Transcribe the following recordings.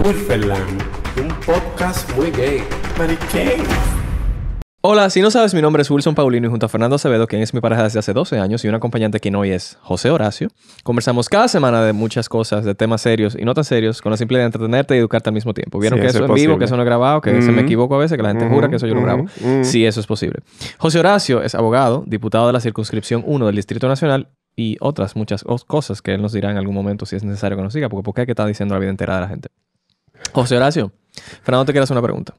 Wilferland, un podcast muy gay. Mariquén. Hola, si no sabes, mi nombre es Wilson Paulino y junto a Fernando Acevedo, quien es mi pareja desde hace 12 años y un acompañante quien hoy es José Horacio, conversamos cada semana de muchas cosas, de temas serios y no tan serios, con la simple de entretenerte y educarte al mismo tiempo. ¿Vieron que eso es en vivo, que eso no es grabado, que se me equivoco a veces, que la gente jura que eso yo lo grabo? Sí, eso es posible. José Horacio es abogado, diputado de la circunscripción 1 del Distrito Nacional y otras muchas cosas que él nos dirá en algún momento si es necesario que nos siga, porque ¿por qué hay que estar diciendo la vida entera de la gente? José Horacio, Fernando te quiere hacer una pregunta.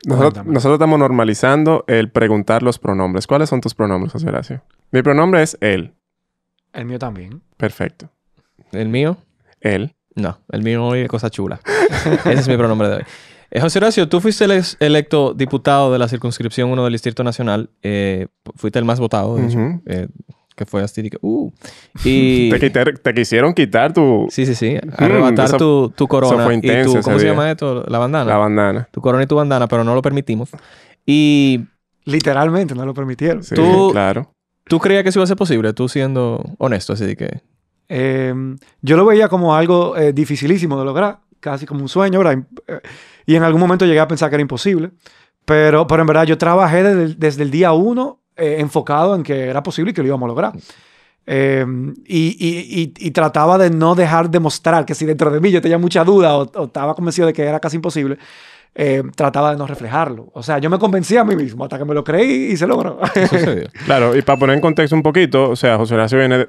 Nosotros estamos normalizando el preguntar los pronombres. ¿Cuáles son tus pronombres, José Horacio? Mi pronombre es él. El mío también. Perfecto. ¿El mío? Él. No, el mío hoy es cosa chula. Ese es mi pronombre de hoy. José Horacio, tú fuiste electo diputado de la circunscripción 1 del Distrito Nacional. Fuiste el más votado, de hecho. Que fue así que... Y... Te quisieron quitar tu... Sí. Arrebatar tu corona. Eso fue intenso. ¿Cómo se llama esto? La bandana. La bandana. Tu corona y tu bandana, pero no lo permitimos. Y... Literalmente, no lo permitieron. Sí, claro. ¿Tú creías que eso iba a ser posible? Tú siendo honesto, así que... Yo lo veía como algo dificilísimo de lograr. Casi como un sueño, ¿verdad? Y en algún momento llegué a pensar que era imposible. Pero en verdad yo trabajé desde el día 1 enfocado en que era posible y que lo íbamos a lograr. Y trataba de no dejar de mostrar que si dentro de mí yo tenía mucha duda o estaba convencido de que era casi imposible, trataba de no reflejarlo. O sea, yo me convencí a mí mismo hasta que me lo creí y se logró. Claro, y para poner en contexto un poquito, o sea, José Horacio viene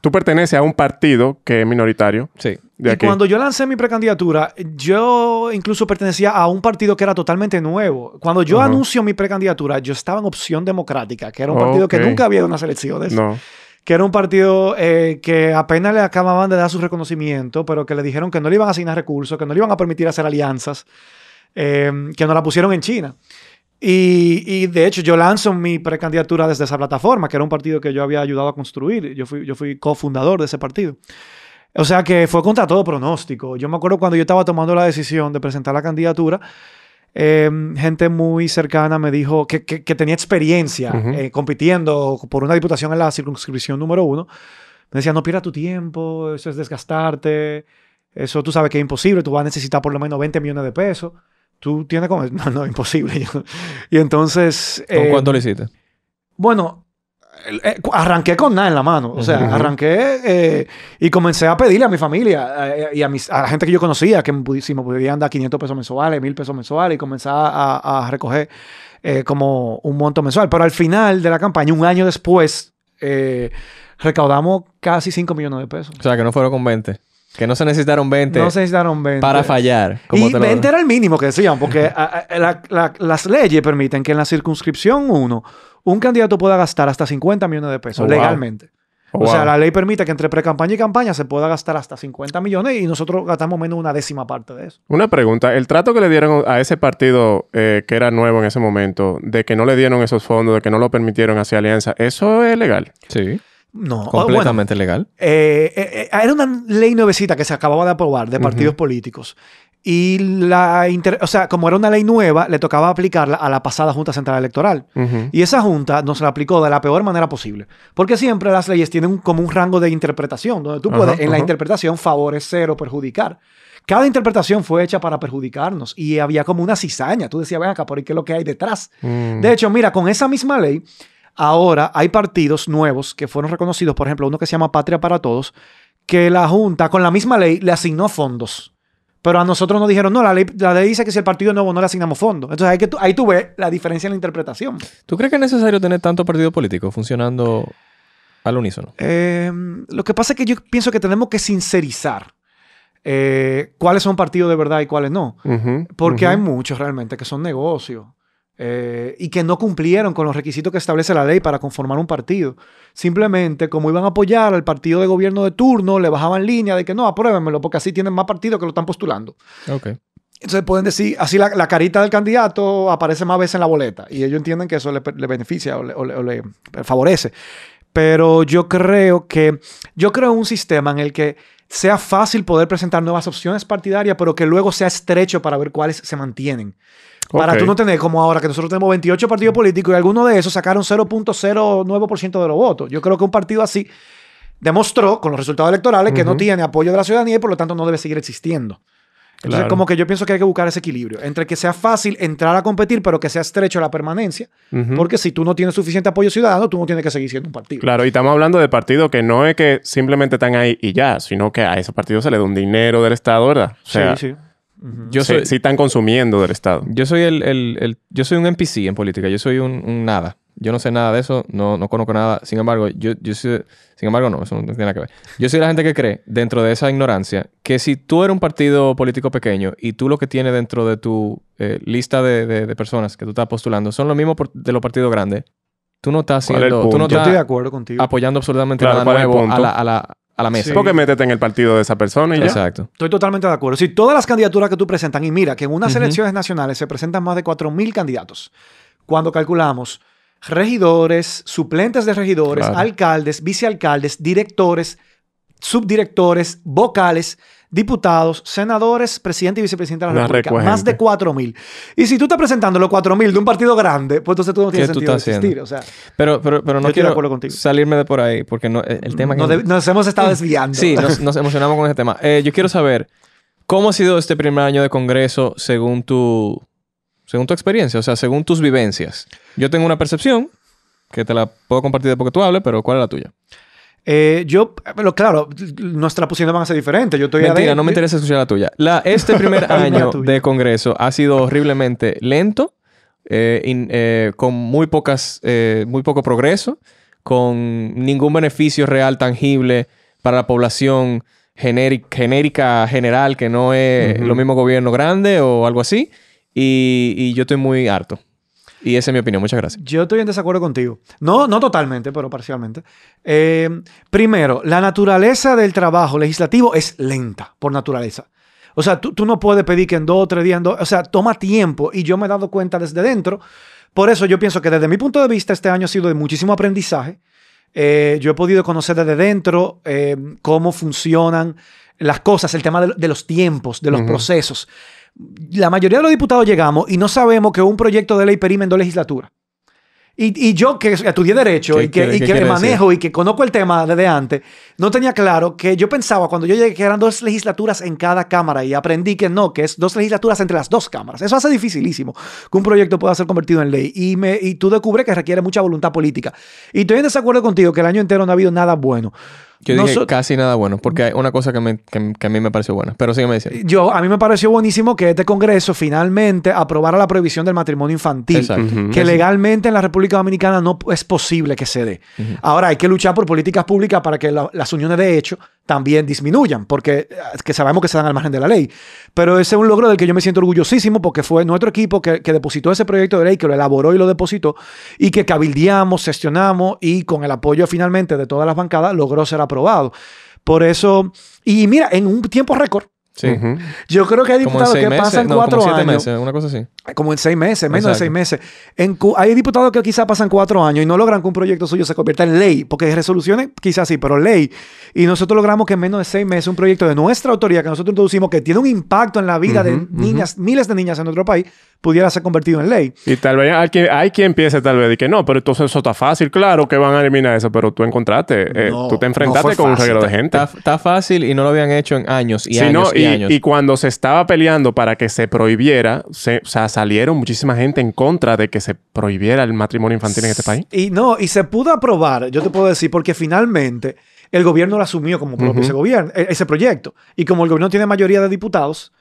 tú perteneces a un partido que es minoritario. Sí. Y cuando yo lancé mi precandidatura, yo incluso pertenecía a un partido que era totalmente nuevo. Cuando yo anuncio mi precandidatura, yo estaba en Opción Democrática, que era un partido que nunca había dado unas elecciones. No. Que era un partido que apenas le acababan de dar su reconocimiento, pero que le dijeron que no le iban a asignar recursos, que no le iban a permitir hacer alianzas, que nos la pusieron en China. Y de hecho, yo lanzo mi precandidatura desde esa plataforma, que era un partido que yo había ayudado a construir. Yo fui cofundador de ese partido. O sea que fue contra todo pronóstico. Yo me acuerdo cuando yo estaba tomando la decisión de presentar la candidatura, gente muy cercana me dijo que tenía experiencia compitiendo por una diputación en la circunscripción número 1. Me decía, no pierdas tu tiempo, eso es desgastarte, eso tú sabes que es imposible, tú vas a necesitar por lo menos 20 millones de pesos. Tú tienes como... No, imposible. Y entonces... ¿Con cuánto lo hiciste? Bueno... arranqué con nada en la mano. O sea, arranqué y comencé a pedirle a mi familia y a la gente que yo conocía que si me podían dar 500 pesos mensuales, 1,000 pesos mensuales y comencé a recoger como un monto mensual. Pero al final de la campaña, un año después, recaudamos casi 5 millones de pesos. O sea, que no fueron con 20. Que no se necesitaron 20. No se necesitaron 20. Para fallar. Y 20 era el mínimo que decían, porque las leyes permiten que en la circunscripción 1 un candidato pueda gastar hasta 50 millones de pesos legalmente. O sea, la ley permite que entre pre-campaña y campaña se pueda gastar hasta 50 millones y nosotros gastamos menos una décima parte de eso. Una pregunta. El trato que le dieron a ese partido que era nuevo en ese momento, de que no le dieron esos fondos, de que no lo permitieron hacia alianza, ¿eso es legal? Sí. No. Completamente legal. Era una ley nuevecita que se acababa de aprobar de partidos políticos. Y como era una ley nueva, le tocaba aplicarla a la pasada Junta Central Electoral. Y esa Junta nos la aplicó de la peor manera posible. Porque siempre las leyes tienen como un rango de interpretación, donde tú puedes, en la interpretación, favorecer o perjudicar. Cada interpretación fue hecha para perjudicarnos. Y había como una cizaña. Tú decías, ven acá, ¿por qué es lo que hay detrás? De hecho, mira, con esa misma ley... Ahora hay partidos nuevos que fueron reconocidos, por ejemplo, uno que se llama Patria para Todos, que la Junta, con la misma ley, le asignó fondos. Pero a nosotros nos dijeron, no, la ley dice que si el partido es nuevo no le asignamos fondos. Entonces ahí tú ves la diferencia en la interpretación. ¿Tú crees que es necesario tener tanto partido político funcionando al unísono? Lo que pasa es que yo pienso que tenemos que sincerizar cuáles son partidos de verdad y cuáles no. Porque hay muchos realmente que son negocios. Y que no cumplieron con los requisitos que establece la ley para conformar un partido. Simplemente, como iban a apoyar al partido de gobierno de turno, le bajaban línea de que no, apruébenmelo, porque así tienen más partidos que lo están postulando. Okay. Entonces pueden decir, así la carita del candidato aparece más veces en la boleta. Y ellos entienden que eso le beneficia o le favorece. Pero yo creo en un sistema en el que sea fácil poder presentar nuevas opciones partidarias, pero que luego sea estrecho para ver cuáles se mantienen. Para tú no tener como ahora que nosotros tenemos 28 partidos políticos y algunos de esos sacaron 0.09% de los votos. Yo creo que un partido así demostró con los resultados electorales que no tiene apoyo de la ciudadanía y por lo tanto no debe seguir existiendo. Entonces, como que yo pienso que hay que buscar ese equilibrio entre que sea fácil entrar a competir, pero que sea estrecho la permanencia. Porque si tú no tienes suficiente apoyo ciudadano, tú no tienes que seguir siendo un partido. Claro, y estamos hablando de partidos que no es que simplemente están ahí y ya, sino que a esos partidos se les da un dinero del Estado, ¿verdad? O sea, sí. Yo soy, sí están consumiendo del Estado. Yo soy yo soy un NPC en política. Yo soy un nada. Yo no sé nada de eso. No conozco nada. Sin embargo, no, eso no tiene nada que ver. Yo soy la gente que cree, dentro de esa ignorancia, que si tú eres un partido político pequeño y tú lo que tienes dentro de tu lista de personas que tú estás postulando son lo mismo de los partidos grandes, tú no estás haciendo... Tú no Yo estás estoy de acuerdo contigo. apoyando absolutamente Claro, nada ¿cuál es el nuevo punto? a la mesa. Sí. Porque métete en el partido de esa persona y ya. Exacto. Estoy totalmente de acuerdo. Si todas las candidaturas que tú presentas, y mira que en unas elecciones nacionales se presentan más de 4,000 candidatos. Cuando calculamos regidores, suplentes de regidores, Claro. alcaldes, vicealcaldes, directores, subdirectores, vocales, diputados, senadores, presidente y vicepresidente de la Una República. recua Más gente. de 4,000. Y si tú estás presentando los 4,000 de un partido grande, pues entonces tú no tienes ¿Qué tú sentido de estás existir. haciendo? O sea, Pero no Yo estoy de quiero acuerdo contigo. salirme de por ahí porque no, el tema que... nos hemos estado desviando. Sí, nos emocionamos con ese tema. Yo quiero saber cómo ha sido este primer año de Congreso según tu experiencia, o sea, según tus vivencias. Yo tengo una percepción que te la puedo compartir después que tú hables, pero ¿cuál es la tuya? Pero claro, nuestras posiciones van a ser diferentes. Yo estoy Mentira, no me interesa escuchar la tuya. Este primer año tuya. de Congreso ha sido horriblemente lento, con muy poco progreso, con ningún beneficio real tangible para la población genérica general, que no es lo mismo gobierno grande o algo así. Y yo estoy muy harto. Y esa es mi opinión. Muchas gracias. Yo estoy en desacuerdo contigo. No totalmente, pero parcialmente. Primero, la naturaleza del trabajo legislativo es lenta, por naturaleza. O sea, tú no puedes pedir que en 2 o 3 días... O sea, toma tiempo. Y yo me he dado cuenta desde dentro. Por eso yo pienso que desde mi punto de vista este año ha sido de muchísimo aprendizaje. Yo he podido conocer desde dentro cómo funcionan las cosas, el tema de los tiempos, de los procesos. La mayoría de los diputados llegamos y no sabemos que un proyecto de ley perime en 2 legislaturas. Y yo que estudié Derecho ¿Qué y que quiere manejo y que conozco el tema desde antes, no tenía claro que yo pensaba cuando yo llegué que eran 2 legislaturas en cada cámara y aprendí que no, que es 2 legislaturas entre las 2 cámaras. Eso hace dificilísimo que un proyecto pueda ser convertido en ley. Y tú descubres que requiere mucha voluntad política. Y estoy en desacuerdo contigo que el año entero no ha habido nada bueno. Yo dije casi nada bueno, porque hay una cosa que a mí me pareció buena. Pero sígueme diciendo. A mí me pareció buenísimo que este Congreso finalmente aprobara la prohibición del matrimonio infantil. Exacto. Que legalmente en la República Dominicana no es posible que se dé. Ahora hay que luchar por políticas públicas para que las uniones de hecho también disminuyan, porque que sabemos que se dan al margen de la ley. Pero ese es un logro del que yo me siento orgullosísimo porque fue nuestro equipo que depositó ese proyecto de ley, que lo elaboró y lo depositó, y que cabildeamos, gestionamos y con el apoyo finalmente de todas las bancadas logró ser aprobado. Por eso, y mira, en un tiempo récord. Sí. Yo creo que hay diputados que pasan 4 como 7 años. meses, una cosa así. Como en 6 meses, menos Exacto. de 6 meses. Hay diputados que quizás pasan 4 años y no logran que un proyecto suyo se convierta en ley, porque resoluciones quizás sí, pero ley. Y nosotros logramos que en menos de 6 meses un proyecto de nuestra autoría que nosotros introducimos, que tiene un impacto en la vida de niñas, miles de niñas en nuestro país, pudiera ser convertido en ley. Y tal vez hay quien piense tal vez de que no, pero entonces eso está fácil. Claro que van a eliminar eso, pero tú encontraste, No, tú te no enfrentaste fue con un fácil. reguero de gente. Está fácil y no lo habían hecho en años y Sí, años no, y años. Y cuando se estaba peleando para que se prohibiera, o sea, salieron muchísima gente en contra de que se prohibiera el matrimonio infantil en este país. Y se pudo aprobar, yo te puedo decir, porque finalmente el gobierno lo asumió como propio ese proyecto. Y como el gobierno tiene mayoría de diputados,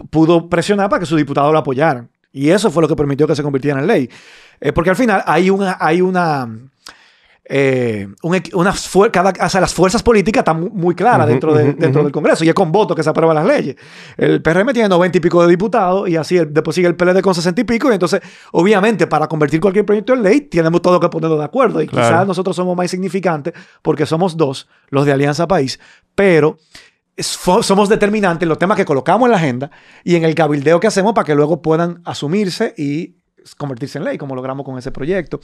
pudo presionar para que sus diputados lo apoyaran. Y eso fue lo que permitió que se convirtiera en ley. Porque al final las fuerzas políticas están muy claras dentro del Congreso y es con voto que se aprueban las leyes. El PRM tiene 90 y pico de diputados y así después sigue el PLD con 60 y pico y entonces obviamente para convertir cualquier proyecto en ley tenemos todo que ponerlo de acuerdo y quizás nosotros somos más insignificantes porque somos 2 los de Alianza País, pero somos determinantes en los temas que colocamos en la agenda y en el cabildeo que hacemos para que luego puedan asumirse y convertirse en ley, como logramos con ese proyecto.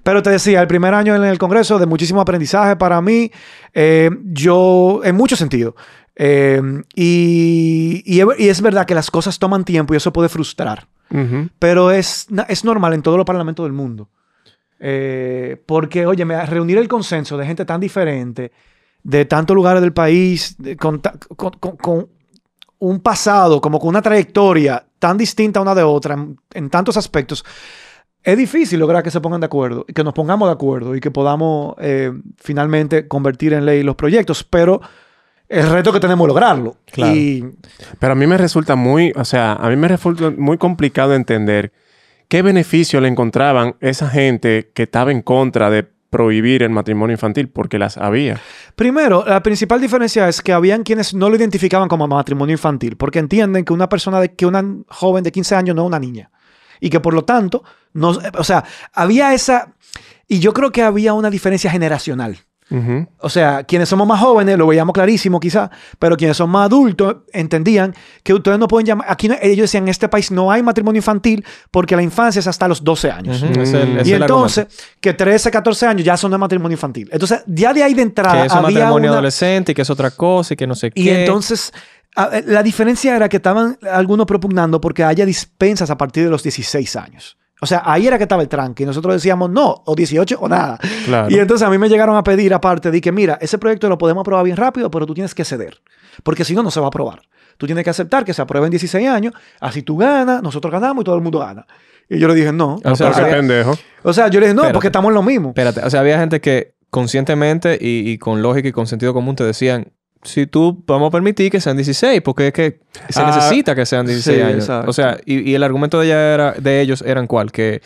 Pero te decía, el primer año en el Congreso de muchísimo aprendizaje para mí, yo, en muchos sentidos. Y es verdad que las cosas toman tiempo y eso puede frustrar. Pero es normal en todos los parlamentos del mundo. Porque, oye, reunir el consenso de gente tan diferente, de tantos lugares del país, con un pasado, como con una trayectoria tan distinta una de otra en tantos aspectos, es difícil lograr que se pongan de acuerdo, que nos pongamos de acuerdo y que podamos finalmente convertir en ley los proyectos, pero el reto que tenemos es lograrlo. Claro. Pero a mí me resulta muy complicado entender qué beneficio le encontraban esa gente que estaba en contra de prohibir el matrimonio infantil, porque las había. Primero, la principal diferencia es que habían quienes no lo identificaban como matrimonio infantil, porque entienden que una joven de 15 años no es una niña. Y que por lo tanto, había esa... Y yo creo que había una diferencia generacional. Uh-huh. O sea, quienes somos más jóvenes lo veíamos clarísimo quizá, pero quienes son más adultos entendían que ustedes no pueden llamar... Aquí ellos decían, en este país no hay matrimonio infantil porque la infancia es hasta los 12 años. Uh-huh. Y entonces, que 13, 14 años ya son de matrimonio infantil. Entonces, ya de ahí de entrada que es un matrimonio adolescente y que es otra cosa y que no sé qué. Y entonces... La diferencia era que estaban algunos propugnando porque haya dispensas a partir de los 16 años. O sea, ahí era que estaba el tranque. Y nosotros decíamos no, o 18 o nada. Claro. Y entonces a mí me llegaron a pedir aparte de que, mira, ese proyecto lo podemos aprobar bien rápido, pero tú tienes que ceder. Porque si no, no se va a aprobar. Tú tienes que aceptar que se apruebe en 16 años. Así tú ganas, nosotros ganamos y todo el mundo gana. Y yo le dije, no. O sea, qué pendejo. O sea, yo le dije, no, porque estamos en lo mismo. Espérate. O sea, había gente que conscientemente y con lógica y con sentido común te decían... Si tú vamos a permitir que sean 16, porque es que se necesita que sean 16 años. Exacto. O sea, y el argumento de ellos eran ¿cuál? Que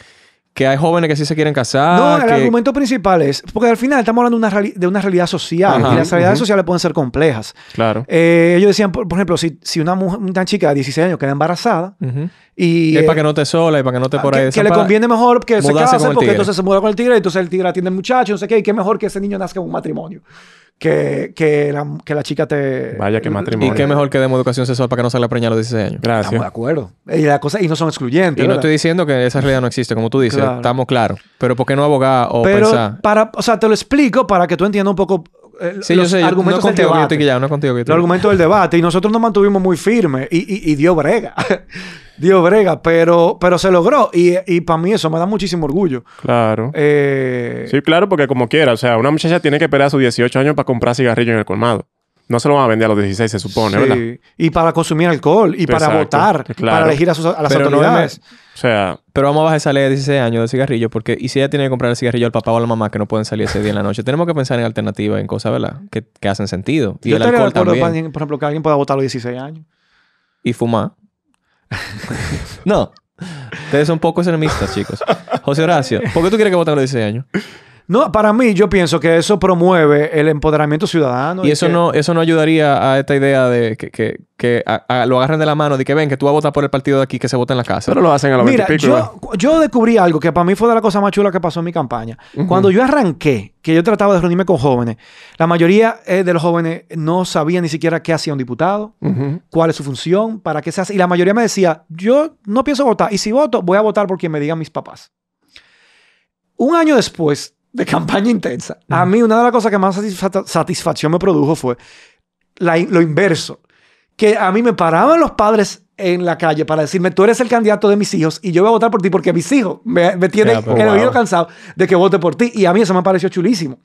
hay jóvenes que sí se quieren casar. No, el argumento principal es... Porque al final estamos hablando de una realidad social. Ajá, y las realidades sociales pueden ser complejas. Claro. Ellos decían, por ejemplo, si una chica de 16 años queda embarazada... Uh-huh. Y es para que no esté sola y para que no esté por ahí. Que le conviene mejor que se case porque tigre. entonces se muda con el tigre y entonces el tigre atiende al muchacho, no sé qué. Y qué mejor que ese niño nazca en un matrimonio. Que la chica te... Vaya que matrimonio. Y qué mejor que demos educación sexual para que no salga preñada a los 16 años. Gracias. Estamos de acuerdo. Y no son excluyentes. Y no ¿verdad? estoy diciendo que esa realidad no existe, como tú dices. Claro. Estamos claros. Pero ¿por qué no abogar o Pero pensar? o sea, te lo explico para que tú entiendas un poco Sí, los yo sé. argumentos No del contigo que yo debate. estoy quillado, no contigo que yo Los argumentos del debate. Y nosotros nos mantuvimos muy firmes. Y dio brega. Dio brega. Pero se logró. Y para mí eso me da muchísimo orgullo. Claro. Sí. Sí, claro, porque como quiera. O sea, una muchacha tiene que esperar a sus 18 años para comprar cigarrillos en el colmado. No se lo van a vender a los 16, se supone, ¿verdad? Y para consumir alcohol. Y para Exacto, votar. claro. Para elegir a las Pero no autoridades. O sea... Pero vamos a bajar esa ley de 16 años de cigarrillo porque... ¿Y si ella tiene que comprar el cigarrillo al papá o a la mamá que no pueden salir ese día en la noche? Tenemos que pensar en alternativas, en cosas, ¿verdad? Que hacen sentido. Y Yo el estaría de alcohol acuerdo, también. por ejemplo, que alguien pueda votar a los 16 años. Y fumar. No. Ustedes son poco extremistas, chicos. José Horacio, ¿por qué tú quieres que voten a los 16 años? No, para mí yo pienso que eso promueve el empoderamiento ciudadano. Y eso no ayudaría a esta idea de que lo agarren de la mano de que ven que tú vas a votar por el partido de aquí que se vota en la casa. Pero lo hacen a los 20 Mira, y pico. ¿verdad? yo descubrí algo que para mí fue de la cosa más chula que pasó en mi campaña. Uh-huh. Cuando yo arranqué, que yo trataba de reunirme con jóvenes, la mayoría de los jóvenes no sabían ni siquiera qué hacía un diputado, Uh-huh. cuál es su función, para qué se hace. Y la mayoría me decía, yo no pienso votar. Y si voto, voy a votar por quien me digan mis papás. Un año después de campaña intensa, a mí una de las cosas que más satisfacción me produjo fue lo inverso. Que a mí me paraban los padres en la calle para decirme, tú eres el candidato de mis hijos y yo voy a votar por ti porque mis hijos me tienen el oído cansado de que vote por ti. Y a mí eso me pareció chulísimo.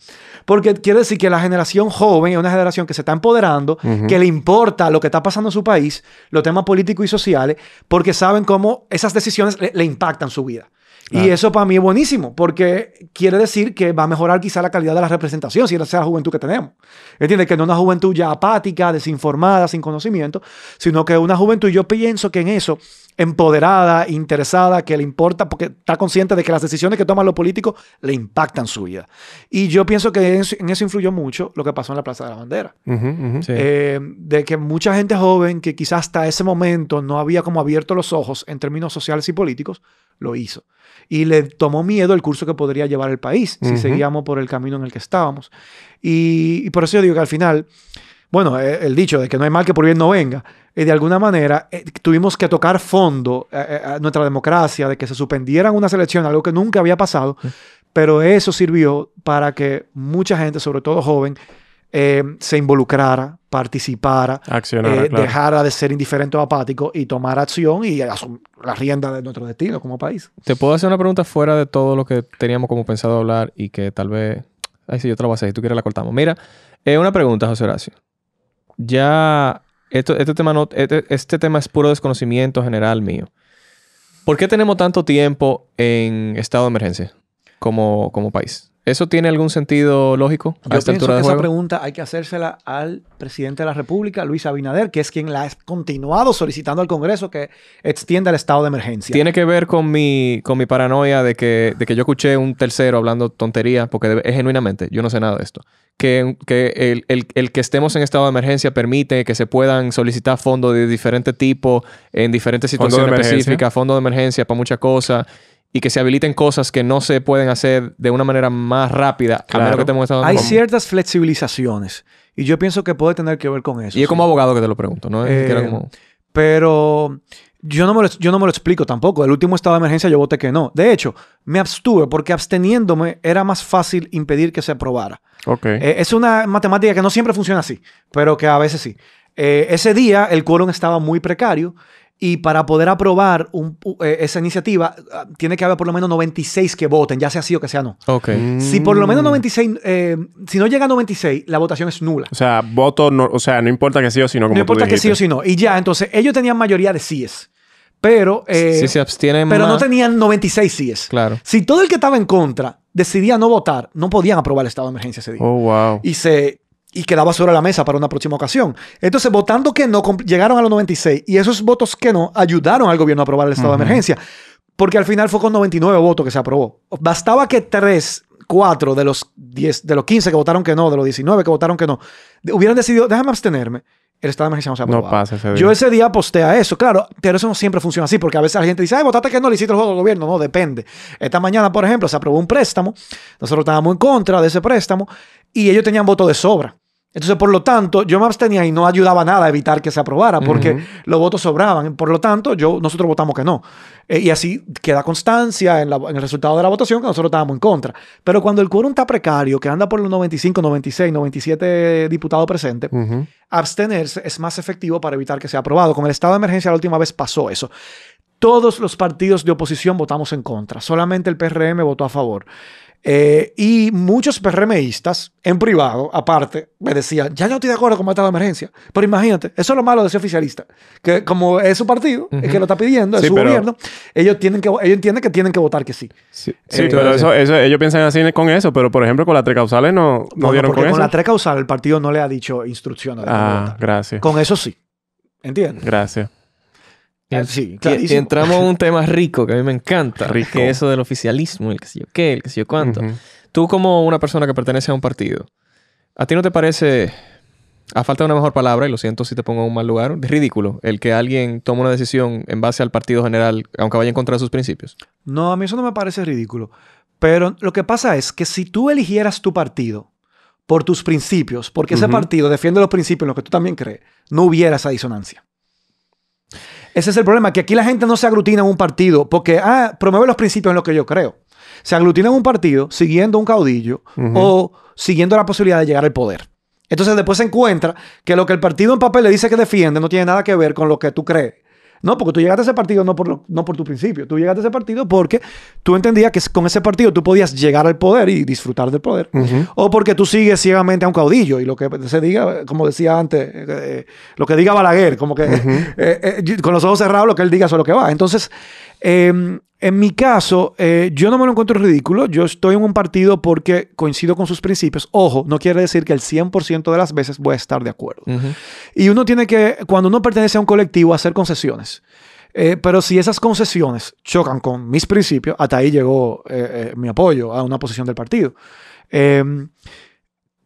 Porque quiere decir que la generación joven es una generación que se está empoderando, Uh-huh. que le importa lo que está pasando en su país, los temas políticos y sociales, porque saben cómo esas decisiones le impactan su vida. Claro. Y eso para mí es buenísimo, porque quiere decir que va a mejorar quizá la calidad de la representación, si esa es la juventud que tenemos. ¿Entiendes? Que no es una juventud ya apática, desinformada, sin conocimiento, sino que es una juventud, yo pienso que en eso, empoderada, interesada, que le importa, porque está consciente de que las decisiones que toman los políticos le impactan su vida. Y yo pienso que en eso influyó mucho lo que pasó en la Plaza de la Bandera. Uh-huh, uh-huh. Sí. De que mucha gente joven que quizás hasta ese momento no había como abierto los ojos en términos sociales y políticos, lo hizo. Y le tomó miedo el curso que podría llevar el país si Uh-huh. seguíamos por el camino en el que estábamos. Y por eso yo digo que al final, bueno, el dicho de que no hay mal que por bien no venga, de alguna manera tuvimos que tocar fondo a nuestra democracia, de que se suspendieran unas elecciones, algo que nunca había pasado, pero eso sirvió para que mucha gente, sobre todo joven, se involucrara, participara, Accionara, claro. dejara de ser indiferente o apático y tomar acción y asumir la rienda de nuestro destino como país. ¿Te puedo hacer una pregunta fuera de todo lo que teníamos como pensado hablar y que tal vez... Ay, sí, yo te la voy a hacer. Si tú quieres la cortamos. Mira, Una pregunta, José Horacio. Ya, este tema es puro desconocimiento general mío. ¿Por qué tenemos tanto tiempo en estado de emergencia como país? ¿Eso tiene algún sentido lógico a Yo esta pienso altura que de esa juego? pregunta hay que hacérsela al presidente de la República, Luis Abinader, que es quien la ha continuado solicitando al Congreso que extienda el estado de emergencia. Tiene que ver con mi paranoia de que yo escuché un tercero hablando tontería, porque es genuinamente, yo no sé nada de esto. Que el que estemos en estado de emergencia permite que se puedan solicitar fondos de diferente tipo en diferentes situaciones específicas, fondos de emergencia para muchas cosas, y que se habiliten cosas que no se pueden hacer de una manera más rápida, a menos que estemos en estado de Hay emergencia. ciertas flexibilizaciones y yo pienso que puede tener que ver con eso. Y es como abogado que te lo pregunto, ¿no? Es que era como... Pero yo no me lo explico tampoco. El último estado de emergencia yo voté que no. De hecho, me abstuve porque absteniéndome era más fácil impedir que se aprobara. Ok. Es una matemática que no siempre funciona así, pero que a veces sí. Ese día el quórum estaba muy precario y para poder aprobar esa iniciativa tiene que haber por lo menos 96 que voten, ya sea sí o que sea no. Ok. Si por lo menos 96, si no llega a 96, la votación es nula. O sea, voto, no, o sea, no importa que sí o sí no, como No importa tú que sí o dijiste. sí no. Y ya, entonces, ellos tenían mayoría de síes. Pero, Si se abstienen pero no más- tenían 96 síes. Claro. Si todo el que estaba en contra decidía no votar, no podían aprobar el estado de emergencia ese día. Oh, wow. Y quedaba sobre la mesa para una próxima ocasión. Entonces, votando que no, llegaron a los 96 y esos votos que no ayudaron al gobierno a aprobar el estado de emergencia. Porque al final fue con 99 votos que se aprobó. Bastaba que 4 de los 10, de los 15 que votaron que no, de los 19 que votaron que no, hubieran decidido, déjame abstenerme. El estado de emergencia no se aprobaba. No pasa ese día. Yo ese día aposté a eso. Claro, pero eso no siempre funciona así, porque a veces la gente dice, ay, votaste que no, le hiciste el juego al gobierno. No, depende. Esta mañana, por ejemplo, se aprobó un préstamo. Nosotros estábamos en contra de ese préstamo y ellos tenían votos de sobra. Entonces, por lo tanto, yo me abstenía y no ayudaba nada a evitar que se aprobara porque los votos sobraban. Por lo tanto, nosotros votamos que no. Y así queda constancia en el resultado de la votación que nosotros estábamos en contra. Pero cuando el quórum está precario, que anda por los 95, 96, 97 diputados presentes, abstenerse es más efectivo para evitar que sea aprobado. Con el estado de emergencia la última vez pasó eso. Todos los partidos de oposición votamos en contra. Solamente el PRM votó a favor. Y muchos PRMistas en privado, aparte, me decían, ya yo no estoy de acuerdo con el estado de emergencia. Pero imagínate, eso es lo malo de ser oficialista. Que como es su partido, el que lo está pidiendo, es Sí, su pero- gobierno, ellos entienden que tienen que votar que sí. Sí, pero eso, ellos piensan así con eso, pero por ejemplo con las 3 causales no dieron porque con eso. con la 3 causal el partido no le ha dicho instrucciones de cómo votar. Gracias. Con eso sí. ¿Entiendes? Gracias. Sí, Y clarísimo. entramos a un tema rico que a mí me encanta. Rico. Que es eso del oficialismo, el que sé yo qué, el que sé yo cuánto. Ujú. Tú como una persona que pertenece a un partido, ¿a ti no te parece, a falta de una mejor palabra, y lo siento si te pongo en un mal lugar, ridículo el que alguien tome una decisión en base al partido general, aunque vaya en contra de sus principios? No, a mí eso no me parece ridículo. Pero lo que pasa es que si tú eligieras tu partido por tus principios, porque ese partido defiende los principios en los que tú también crees, no hubiera esa disonancia. Ese es el problema, que aquí la gente no se aglutina en un partido porque, promueve los principios en los que yo creo. Se aglutina en un partido siguiendo un caudillo o siguiendo la posibilidad de llegar al poder. Entonces después se encuentra que lo que el partido en papel le dice que defiende no tiene nada que ver con lo que tú crees. No, porque tú llegaste a ese partido no por tu principio. Tú llegaste a ese partido porque tú entendías que con ese partido tú podías llegar al poder y disfrutar del poder. O porque tú sigues ciegamente a un caudillo. Y lo que se diga, como decía antes, lo que diga Balaguer, como que con los ojos cerrados lo que él diga eso es lo que va. Entonces, en mi caso, yo no me lo encuentro ridículo. Yo estoy en un partido porque coincido con sus principios. Ojo, no quiere decir que el 100% de las veces voy a estar de acuerdo. Y uno tiene que, cuando uno pertenece a un colectivo, hacer concesiones. Pero si esas concesiones chocan con mis principios, hasta ahí llegó mi apoyo a una posición del partido.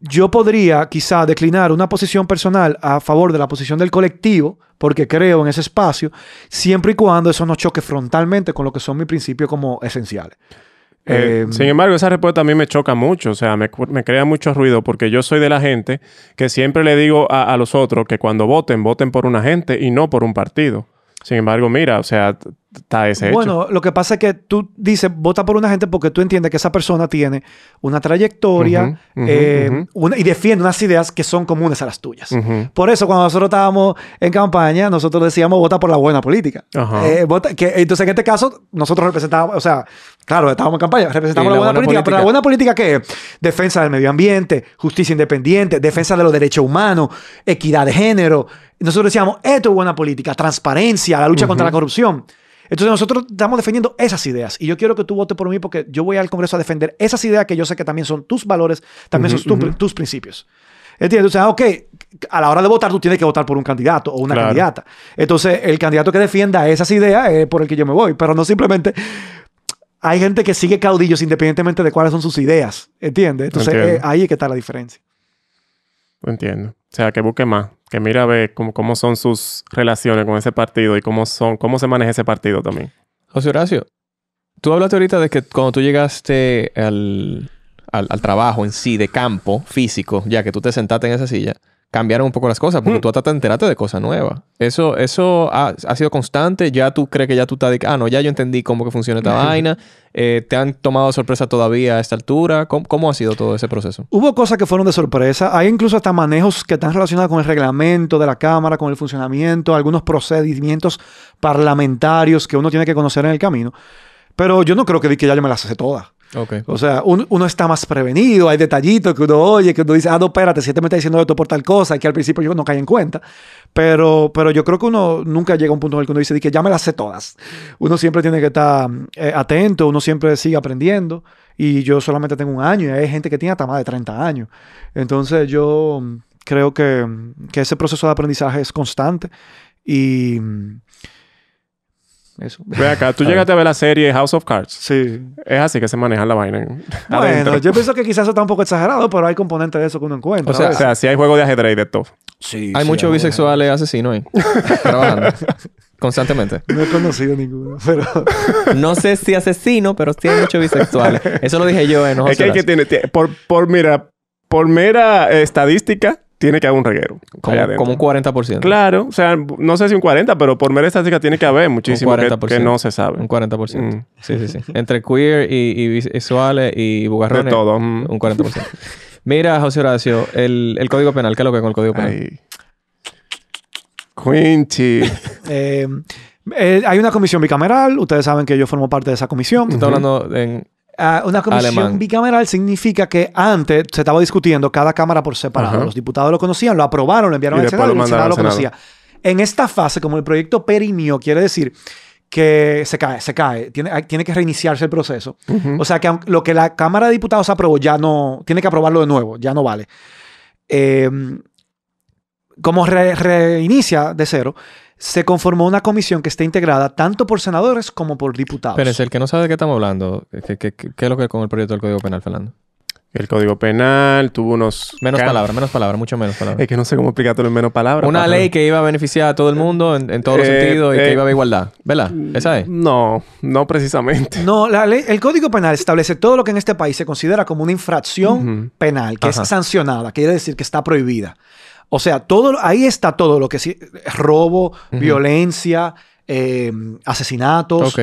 Yo podría quizá declinar una posición personal a favor de la posición del colectivo porque creo en ese espacio, siempre y cuando eso no choque frontalmente con lo que son mis principios como esenciales. Sin embargo, esa respuesta a mí me choca mucho, o sea, me crea mucho ruido porque yo soy de la gente que siempre le digo a los otros que cuando voten por una gente y no por un partido. Sin embargo, mira, o sea, está ese hecho. Bueno, lo que pasa es que tú dices, vota por una gente porque tú entiendes que esa persona tiene una trayectoria y defiende unas ideas que son comunes a las tuyas. Por eso, cuando nosotros estábamos en campaña, nosotros decíamos, vota por la buena política. Entonces, en este caso, nosotros representábamos, o sea, claro, estábamos en campaña, representábamos la buena política, pero la buena política, ¿qué es? Defensa del medio ambiente, justicia independiente, defensa de los derechos humanos, equidad de género. Nosotros decíamos, esto es buena política, transparencia, la lucha contra la corrupción. Entonces nosotros estamos defendiendo esas ideas y yo quiero que tú votes por mí porque yo voy al Congreso a defender esas ideas que yo sé que también son tus valores, también son tus principios. ¿Entiendes? O sea, ok, a la hora de votar tú tienes que votar por un candidato o una candidata. Entonces el candidato que defienda esas ideas es por el que yo me voy, pero no simplemente... Hay gente que sigue caudillos independientemente de cuáles son sus ideas. ¿Entiendes? Entonces ahí es que está la diferencia. Entiendo. O sea, que busque más. Que mira a ver cómo son sus relaciones con ese partido y cómo se maneja ese partido también. José Horacio, tú hablaste ahorita de que cuando tú llegaste al trabajo en sí, de campo físico, ya que tú te sentaste en esa silla, cambiaron un poco las cosas porque tú hasta te enteraste de cosas nuevas. ¿Eso ha sido constante? ¿Ya tú crees que ya tú estás no, ya yo entendí cómo que funciona esta vaina? ¿Te han tomado sorpresa todavía a esta altura? ¿Cómo ha sido todo ese proceso? Hubo cosas que fueron de sorpresa. Hay incluso hasta manejos que están relacionados con el reglamento de la Cámara, con el funcionamiento, algunos procedimientos parlamentarios que uno tiene que conocer en el camino. Pero yo no creo que ya yo me las sé todas. Okay. O sea, uno está más prevenido, hay detallitos que uno oye, que uno dice, no, espérate, si este me está diciendo esto por tal cosa, que al principio yo no caí en cuenta. Pero yo creo que uno nunca llega a un punto en el que uno dice que ya me las sé todas. Uno siempre tiene que estar atento, uno siempre sigue aprendiendo. Y yo solamente tengo 1 año y hay gente que tiene hasta más de 30 años. Entonces yo creo que ese proceso de aprendizaje es constante y... Eso. Ve acá, tú llegaste a ver la serie House of Cards. Sí. Es así que se maneja la vaina. Bueno, adentro. yo pienso que quizás eso está un poco exagerado, pero hay componentes de eso que uno encuentra. O sea, sí hay juego de ajedrez y de todo. Sí, hay muchos bisexuales asesinos ahí. Trabajando. Constantemente. No he conocido ninguno, pero... No sé si asesino, pero sí hay muchos bisexuales. Eso lo dije yo en Es que hay que tiene... Por mera estadística... Tiene que haber un reguero. Como un 40%. Claro. O sea, no sé si un 40%, pero por mera estadística tiene que haber muchísimo que no se sabe. Un 40%. Sí. Entre queer y bisexuales y bugarrones. De todo. Un 40%. Mira, José Horacio, el Código Penal. ¿Qué es lo que es con el Código Penal? Ay. Quincy. Hay una comisión bicameral. Ustedes saben que yo formo parte de esa comisión. Tú estás hablando en... una comisión alemán. Bicameral significa que antes se estaba discutiendo cada cámara por separado. Los diputados lo conocían, lo aprobaron, lo enviaron al Senado y el Senado lo conocía. En esta fase, como el proyecto perimió, quiere decir que se cae. Tiene que reiniciarse el proceso. O sea, que lo que la Cámara de Diputados aprobó ya no... Tiene que aprobarlo de nuevo, ya no vale. Como reinicia de cero, se conformó una comisión que está integrada tanto por senadores como por diputados. Pero es el que no sabe de qué estamos hablando. ¿Qué es lo que es con el proyecto del Código Penal, Fernando? El Código Penal tuvo unos... Menos palabras, mucho menos palabras. Es que no sé cómo explicártelo en menos palabras. Una ley que iba a beneficiar a todo el mundo en todos los sentidos y que iba a haber igualdad. ¿Verdad? ¿Esa es? No precisamente. No, el Código Penal establece todo lo que en este país se considera como una infracción penal, que es sancionada, quiere decir que está prohibida. O sea, ahí está todo lo que es robo, violencia, asesinatos,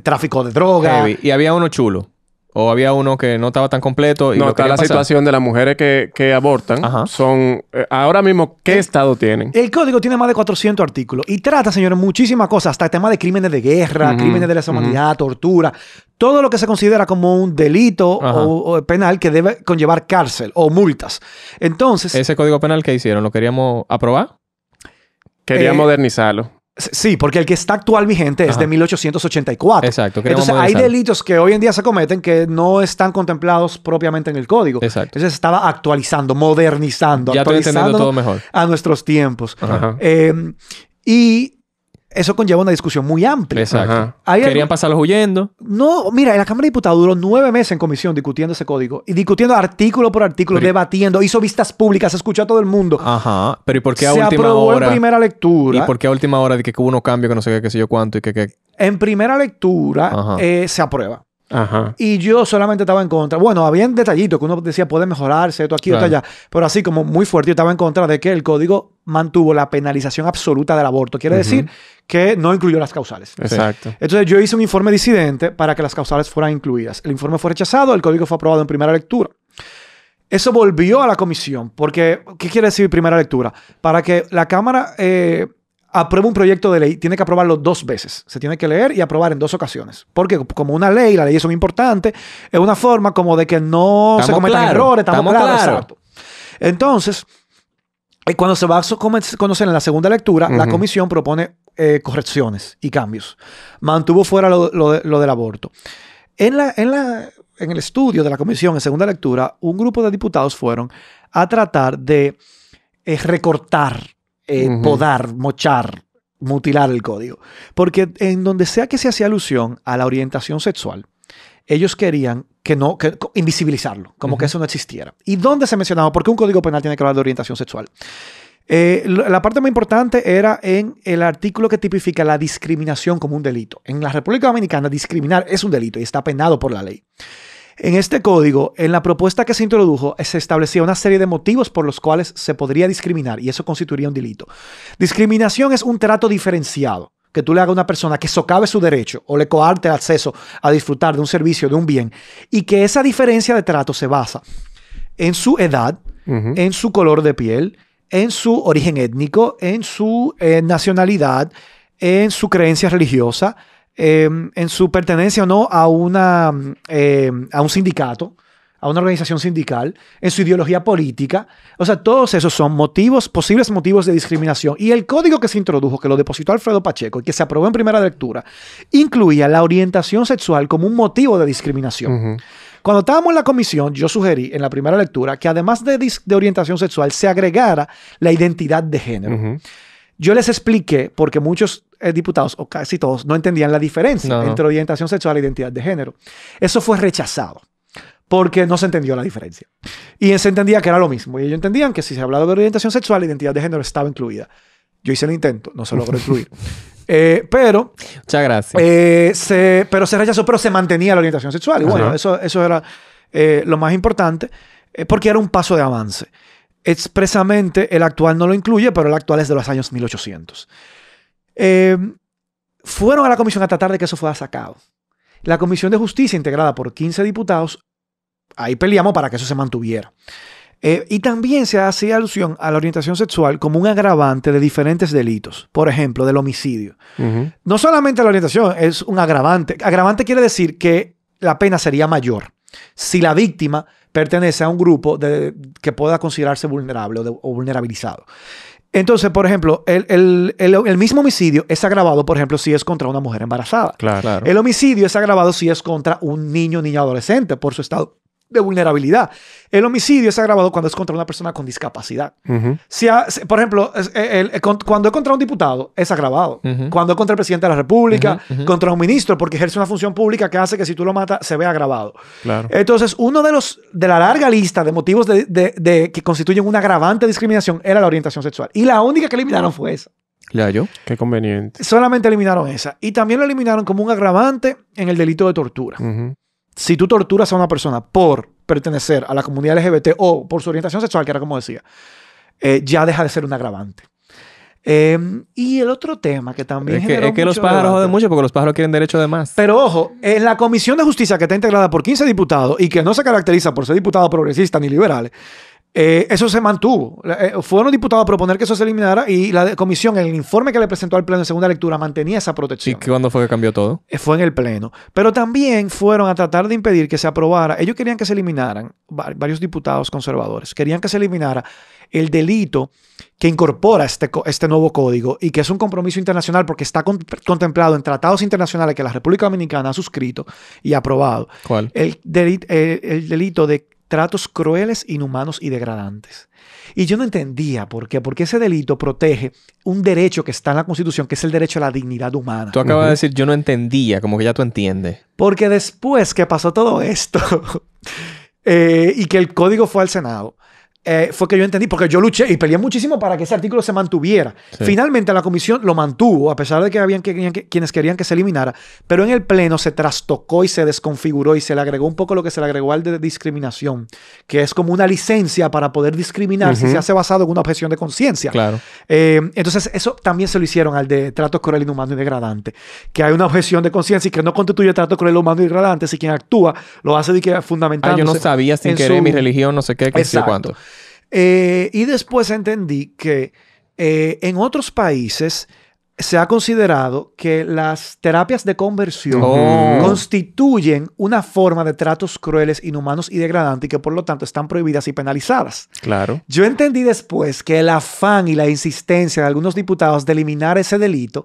tráfico de droga. Heavy. Y había uno chulo. O había uno que no estaba tan completo. Y no, está la situación de las mujeres que abortan. Son... ahora mismo, ¿qué estado tienen? El código tiene más de 400 artículos. Y trata, señores, muchísimas cosas. Hasta el tema de crímenes de guerra, crímenes de lesa humanidad, tortura. Todo lo que se considera como un delito o penal que debe conllevar cárcel o multas. Entonces... ¿Ese código penal que hicieron? ¿Lo queríamos aprobar? Quería modernizarlo. Sí, porque el que está actual vigente es de 1884. Exacto. Entonces hay delitos que hoy en día se cometen que no están contemplados propiamente en el código. Exacto. Entonces se estaba actualizando, modernizando, ya estoy entendiendo todo mejor. A nuestros tiempos. Y eso conlleva una discusión muy amplia. Exacto. Querían pasarlos huyendo. No, mira, la Cámara de Diputados duró 9 meses en comisión discutiendo ese código. Y discutiendo artículo por artículo, debatiendo. Hizo vistas públicas, escuchó a todo el mundo. Ajá. Pero ¿y por qué a última hora? Se aprobó en primera lectura. ¿Y por qué a última hora de que hubo unos cambios que no sé qué sé yo cuánto y que... En primera lectura se aprueba. Ajá. Y yo solamente estaba en contra. Bueno, había detallitos que uno decía puede mejorarse, esto aquí, esto allá. Pero así como muy fuerte, yo estaba en contra de que el código mantuvo la penalización absoluta del aborto. Quiere decir que no incluyó las causales. Exacto. Entonces yo hice un informe disidente para que las causales fueran incluidas. El informe fue rechazado, el código fue aprobado en primera lectura. Eso volvió a la comisión. Porque, ¿qué quiere decir primera lectura? Para que la Cámara apruebe un proyecto de ley, tiene que aprobarlo 2 veces. Se tiene que leer y aprobar en 2 ocasiones. Porque como una ley, las leyes son importantes, es una forma como de que no se cometan errores. Estamos claros. Exacto. Entonces, cuando se va a conocer en la segunda lectura, la comisión propone correcciones y cambios. Mantuvo fuera lo del aborto. En el estudio de la comisión en segunda lectura, un grupo de diputados fueron a tratar de recortar, podar, mochar, mutilar el código. Porque en donde sea que se hacía alusión a la orientación sexual, ellos querían que invisibilizarlo, como que eso no existiera. ¿Y dónde se mencionaba? Porque un código penal tiene que hablar de orientación sexual. La parte más importante era en el artículo que tipifica la discriminación como un delito. En la República Dominicana, discriminar es un delito y está penado por la ley. En este código, en la propuesta que se introdujo, se establecía una serie de motivos por los cuales se podría discriminar y eso constituiría un delito. Discriminación es un trato diferenciado que tú le hagas a una persona que socave su derecho o le coarte el acceso a disfrutar de un servicio, de un bien, y que esa diferencia de trato se basa en su edad, en su color de piel, en su origen étnico, en su nacionalidad, en su creencia religiosa, en su pertenencia o no a un sindicato, a una organización sindical, en su ideología política. O sea, todos esos son posibles motivos de discriminación. Y el código que se introdujo, que lo depositó Alfredo Pacheco y que se aprobó en primera lectura, incluía la orientación sexual como un motivo de discriminación. Cuando estábamos en la comisión, yo sugerí en la primera lectura que además de orientación sexual se agregara la identidad de género. Yo les expliqué, porque muchos diputados, o casi todos, no entendían la diferencia entre orientación sexual e identidad de género. Eso fue rechazado, porque no se entendió la diferencia. Y se entendía que era lo mismo. Y ellos entendían que si se hablaba de orientación sexual, la identidad de género estaba incluida. Yo hice el intento, no se logró incluir. Pero... Muchas gracias. Pero se rechazó, pero se mantenía la orientación sexual. Y bueno, eso era lo más importante, porque era un paso de avance. Expresamente, el actual no lo incluye, pero el actual es de los años 1800. Fueron a la comisión a tratar de que eso fuera sacado. La Comisión de Justicia, integrada por 15 diputados, ahí peleamos para que eso se mantuviera. Y también se hacía alusión a la orientación sexual como un agravante de diferentes delitos. Por ejemplo, del homicidio. No solamente la orientación es un agravante. Agravante quiere decir que la pena sería mayor si la víctima pertenece a un grupo que pueda considerarse vulnerable o vulnerabilizado. Entonces, por ejemplo, el mismo homicidio es agravado, por ejemplo, si es contra una mujer embarazada. Claro. El homicidio es agravado si es contra un niño o niña adolescente por su estado de vulnerabilidad. El homicidio es agravado cuando es contra una persona con discapacidad. Por ejemplo, cuando es contra un diputado, es agravado. Cuando es contra el presidente de la República, contra un ministro, porque ejerce una función pública que hace que si tú lo matas, se vea agravado. Claro. Entonces, uno de la larga lista de motivos que constituyen una agravante de discriminación era la orientación sexual. Y la única que eliminaron fue esa. Claro. Qué conveniente. Solamente eliminaron esa. Y también lo eliminaron como un agravante en el delito de tortura. Si tú torturas a una persona por pertenecer a la comunidad LGBT o por su orientación sexual, que era como decía, ya deja de ser un agravante. Y el otro tema que también es que los pájaros joden mucho porque los pájaros quieren derecho de más. Pero ojo, en la Comisión de Justicia, que está integrada por 15 diputados y que no se caracteriza por ser diputados progresistas ni liberales, eso se mantuvo. Fueron diputados a proponer que eso se eliminara y la comisión, en el informe que le presentó al Pleno en segunda lectura, mantenía esa protección. ¿Y cuándo fue que cambió todo? Fue en el Pleno. Pero también fueron a tratar de impedir que se aprobara. Ellos querían que se eliminaran, varios diputados conservadores, querían que se eliminara el delito que incorpora este nuevo código y que es un compromiso internacional porque está contemplado en tratados internacionales que la República Dominicana ha suscrito y aprobado. ¿Cuál? El delito de tratos crueles, inhumanos y degradantes. Y yo no entendía por qué. Porque ese delito protege un derecho que está en la Constitución, que es el derecho a la dignidad humana. Tú acabas de decir, yo no entendía, como que ya tú entiendes. Porque después que pasó todo esto y que el código fue al Senado, fue que yo entendí, porque yo luché y peleé muchísimo para que ese artículo se mantuviera. Sí. Finalmente la comisión lo mantuvo, a pesar de que habían quienes querían que se eliminara, pero en el pleno se trastocó y se desconfiguró y se le agregó un poco lo que se le agregó al de discriminación, que es como una licencia para poder discriminar si se hace basado en una objeción de conciencia. Claro. Entonces eso también se lo hicieron al de trato cruel, inhumano y degradante, que hay una objeción de conciencia y que no constituye trato cruel, inhumano y degradante si quien actúa lo hace de que fundamentándose. Yo no sabía sin querer mi religión, no sé qué, qué sé cuánto. Y después entendí que en otros países se ha considerado que las terapias de conversión constituyen una forma de tratos crueles, inhumanos y degradantes y que por lo tanto están prohibidas y penalizadas. Claro. Yo entendí después que el afán y la insistencia de algunos diputados de eliminar ese delito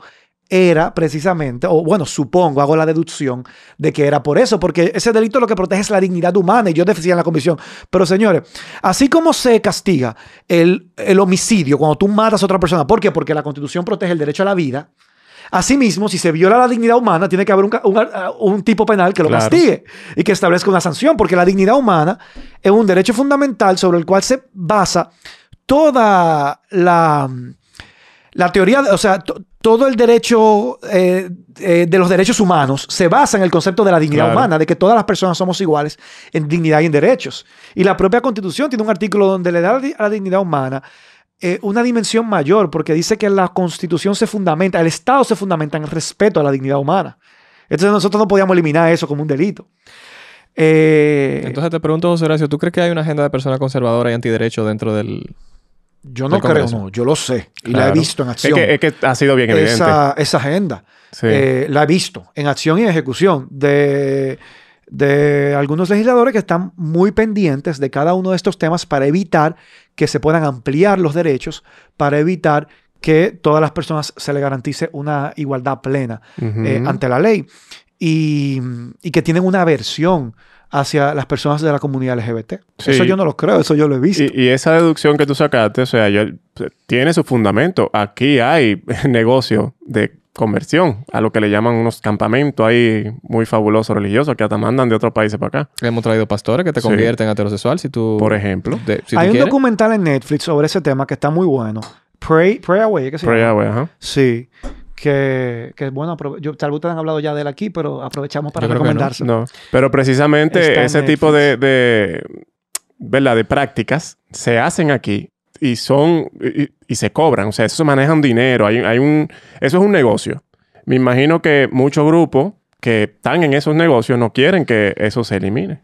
era precisamente, o bueno, supongo, hago la deducción de que era por eso, porque ese delito lo que protege es la dignidad humana y yo decía en la comisión, pero señores, así como se castiga el homicidio cuando tú matas a otra persona, ¿por qué? Porque la Constitución protege el derecho a la vida. Asimismo, si se viola la dignidad humana, tiene que haber un tipo penal que lo castigue y que establezca una sanción, porque la dignidad humana es un derecho fundamental sobre el cual se basa toda la teoría, o sea, todo el derecho de los derechos humanos se basa en el concepto de la dignidad humana, de que todas las personas somos iguales en dignidad y en derechos. Y la propia Constitución tiene un artículo donde le da a la dignidad humana una dimensión mayor, porque dice que la Constitución se fundamenta, el Estado se fundamenta en el respeto a la dignidad humana. Entonces nosotros no podíamos eliminar eso como un delito. Entonces te pregunto, José Horacio, ¿tú crees que hay una agenda de personas conservadoras y antiderecho dentro del... Yo no creo, no. Yo lo sé. Y la he visto en acción. Es que ha sido bien evidente. Esa agenda. Sí. La he visto en acción y en ejecución de algunos legisladores que están muy pendientes de cada uno de estos temas para evitar que se puedan ampliar los derechos, para evitar que todas las personas se les garantice una igualdad plena ante la ley. Y que tienen una aversión hacia las personas de la comunidad LGBT. Sí. Eso yo no lo creo, eso yo lo he visto. Y esa deducción que tú sacaste, o sea, tiene su fundamento. Aquí hay negocio de conversión, a lo que le llaman unos campamentos ahí muy fabulosos religiosos que hasta mandan de otros países para acá. Hemos traído pastores que te convierten a heterosexual si tú... Por ejemplo. Si hay tú un quieres. documental en Netflix sobre ese tema que está muy bueno. Pray Away, ¿qué se llama? Pray Away, ajá. Sí. Que bueno, tal vez ustedes han hablado ya de él aquí, pero aprovechamos para recomendárselo. No. Pero precisamente ese tipo de ¿verdad? De prácticas se hacen aquí y se cobran. O sea, eso se maneja un dinero. Eso es un negocio. Me imagino que muchos grupos que están en esos negocios no quieren que eso se elimine.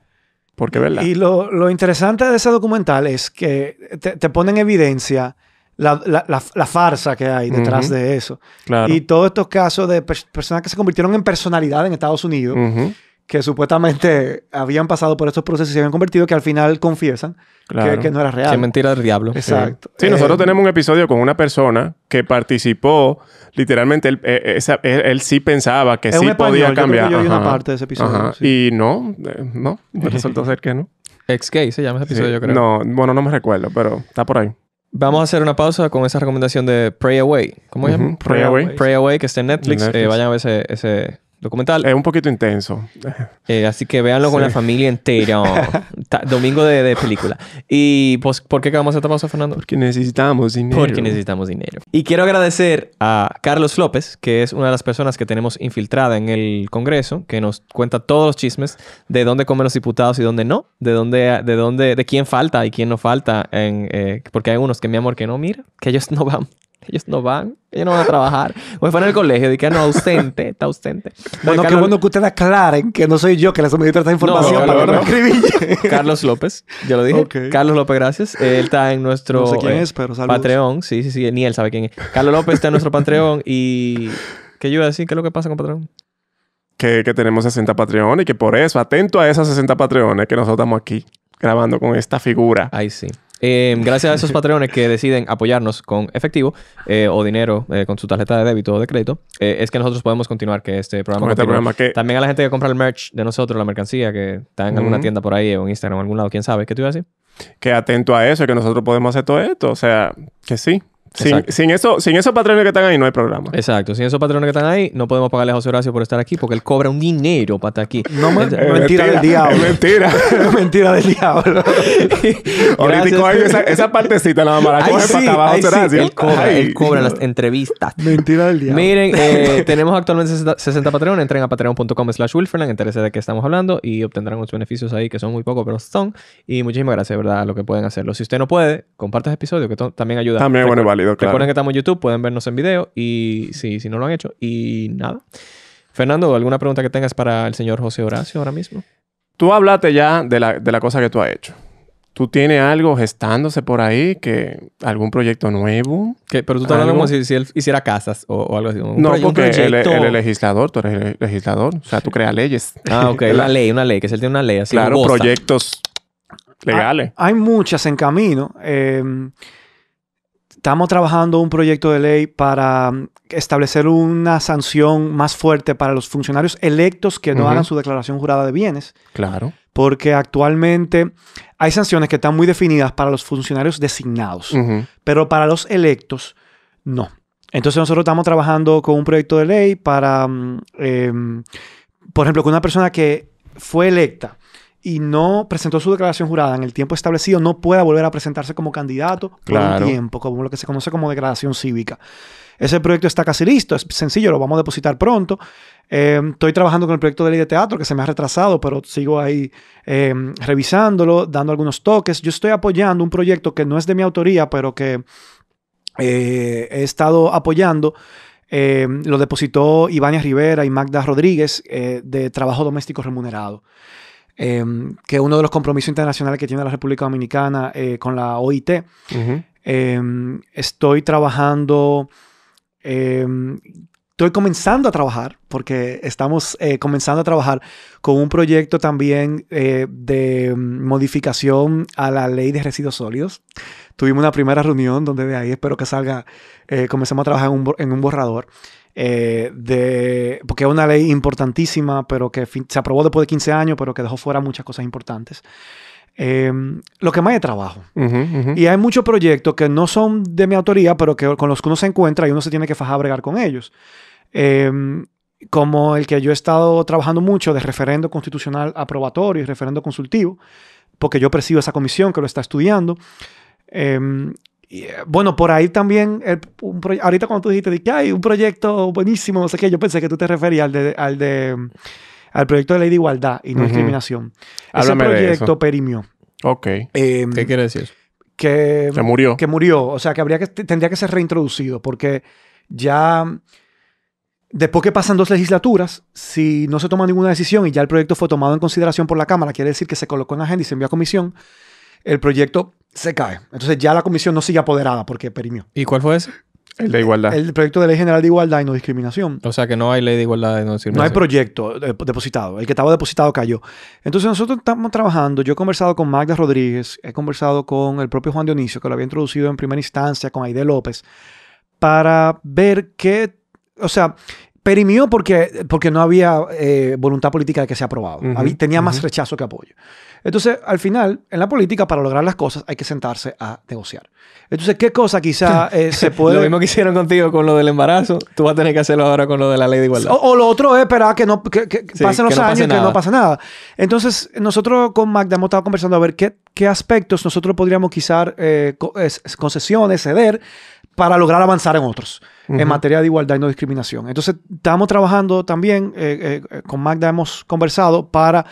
Porque, ¿verdad? Y lo interesante de ese documental es que te pone en evidencia la farsa que hay detrás de eso. Claro. Y todos estos casos de personas que se convirtieron en personalidad en Estados Unidos, que supuestamente habían pasado por estos procesos y se habían convertido, que al final confiesan que no era real. Que mentira del diablo. Exacto. Sí, nosotros tenemos un episodio con una persona que participó, literalmente, él sí pensaba que sí podía cambiar. Yo vi una parte de ese episodio. Sí. Y no, resultó ser que no. Ex-gay se llama ese episodio, yo creo. No, bueno, no me recuerdo, pero está por ahí. Vamos a hacer una pausa con esa recomendación de Pray Away. ¿Cómo se llama? Pray Away. Pray Away, que está en Netflix. Vayan a ver ese documental. Es un poquito intenso. Así que véanlo con la familia entera. Domingo de película. Y pues, ¿por qué acabamos esta pausa, Fernando? Porque necesitamos dinero. Porque necesitamos dinero. Y quiero agradecer a Carlos López, que es una de las personas que tenemos infiltrada en el Congreso, que nos cuenta todos los chismes de dónde comen los diputados y dónde no, de quién falta y quién no falta, porque hay unos que, mi amor, que no, mira, que ellos no van. Ellos no van a trabajar. O fue en el colegio, de que no, está ausente. Bueno, qué bueno que ustedes aclaren que no soy yo que les suministro esta información para que no me escribí. Carlos López, ya lo dije. Okay. Carlos López, gracias. Él está en nuestro no sé quién es, pero saludos. Patreon. Sí, ni él sabe quién es. Carlos López está en nuestro Patreon y... ¿Qué yo iba a decir? ¿Qué es lo que pasa con Patreon? Que tenemos 60 Patreones y que por eso, atento a esas 60 Patreones, que nosotros estamos aquí grabando con esta figura. Ahí sí. Gracias a esos patreones que deciden apoyarnos con efectivo o dinero con su tarjeta de débito o de crédito, es que nosotros podemos continuar que este programa continúe. También a la gente que compra el merch de nosotros, la mercancía que está en alguna tienda por ahí o en Instagram o en algún lado, quién sabe. ¿Qué te iba a decir? Que atento a eso, que nosotros podemos hacer todo esto. O sea, que sí. Exacto. Sin esos patrones que están ahí, no hay programa. Exacto. Sin esos patrones que están ahí, no podemos pagarle a José Horacio por estar aquí porque él cobra un dinero para estar aquí. No, mentira del diablo. Es mentira. Mentira del diablo. Ahorita coge esa partecita nada más. La coge para abajo, Horacio. Él cobra las entrevistas. Mentira del diablo. Miren, tenemos actualmente 60 Patreon. Entren a patreon.com/Wilferland. Entérese de qué estamos hablando y obtendrán unos beneficios ahí que son muy pocos, pero son. Y muchísimas gracias, ¿verdad? A lo que pueden hacerlo. Si usted no puede, comparte este episodio que también ayuda. También bueno, es válido, claro. Recuerden que estamos en YouTube, pueden vernos en video y si no lo han hecho. Y nada. Fernando, ¿alguna pregunta que tengas para el señor José Horacio ahora mismo? Tú hablaste ya de la cosa que tú has hecho. ¿Tú tienes algo gestándose por ahí? ¿Algún proyecto nuevo? Pero tú estás hablando como si él hiciera casas o algo así. No, porque él es legislador. Tú eres legislador. O sea, tú creas leyes. Ah, ok. Una ley. Que si él tiene una ley así. Claro, proyectos legales. Hay muchas en camino. Estamos trabajando un proyecto de ley para establecer una sanción más fuerte para los funcionarios electos que no hagan su declaración jurada de bienes. Claro. Porque actualmente hay sanciones que están muy definidas para los funcionarios designados, pero para los electos no. Entonces nosotros estamos trabajando con un proyecto de ley para, por ejemplo, que una persona que fue electa y no presentó su declaración jurada en el tiempo establecido no pueda volver a presentarse como candidato por un tiempo, como lo que se conoce como degradación cívica. Ese proyecto está casi listo, es sencillo, lo vamos a depositar pronto. Estoy trabajando con el proyecto de ley de teatro que se me ha retrasado, pero sigo ahí revisándolo, dando algunos toques. Yo estoy apoyando un proyecto que no es de mi autoría, pero que he estado apoyando. Lo depositó Ivania Rivera y Magda Rodríguez de trabajo doméstico remunerado. Que es uno de los compromisos internacionales que tiene la República Dominicana con la OIT. Estoy trabajando... estoy comenzando a trabajar, porque estamos comenzando a trabajar con un proyecto también de modificación a la ley de residuos sólidos. Tuvimos una primera reunión donde de ahí espero que salga, comencemos a trabajar en un borrador. Porque es una ley importantísima, pero que se aprobó después de 15 años, pero que dejó fuera muchas cosas importantes. Lo que más es trabajo. Y hay muchos proyectos que no son de mi autoría, pero que con los que uno se encuentra y uno se tiene que fajar a bregar con ellos. Como el que yo he estado trabajando mucho de referendo constitucional aprobatorio y referendo consultivo, porque yo presido esa comisión que lo está estudiando. Bueno, por ahí también, ahorita cuando tú dijiste que hay un proyecto buenísimo, no sé qué, yo pensé que tú te referías al proyecto de ley de igualdad y no discriminación. Háblame ese proyecto de eso. perimió. Ok. ¿Qué quiere decir eso? Que murió. Que murió. O sea, que tendría que ser reintroducido porque ya... Después que pasan 2 legislaturas, si no se toma ninguna decisión y ya el proyecto fue tomado en consideración por la Cámara, quiere decir que se colocó en agenda y se envió a comisión, el proyecto se cae. Entonces ya la comisión no sigue apoderada porque perimió. ¿Y cuál fue ese? El de igualdad. El proyecto de ley general de igualdad y no discriminación. O sea que no hay ley de igualdad y no discriminación. No hay proyecto depositado. El que estaba depositado cayó. Entonces nosotros estamos trabajando. Yo he conversado con Magda Rodríguez, he conversado con el propio Juan Dionisio, que lo había introducido en primera instancia, con Aide López, para ver qué... O sea, perimió porque no había voluntad política de que sea aprobado. Tenía más rechazo que apoyo. Entonces, al final, en la política, para lograr las cosas, hay que sentarse a negociar. Entonces, ¿qué cosa quizá se puede...? Lo mismo que hicieron contigo con lo del embarazo, tú vas a tener que hacerlo ahora con lo de la ley de igualdad. O lo otro es esperar que pasen los años y que no pase nada. Entonces, nosotros con Magda hemos estado conversando a ver qué aspectos nosotros podríamos quizás concesiones, ceder, para lograr avanzar en otros, en materia de igualdad y no discriminación. Entonces, estamos trabajando también, con Magda hemos conversado para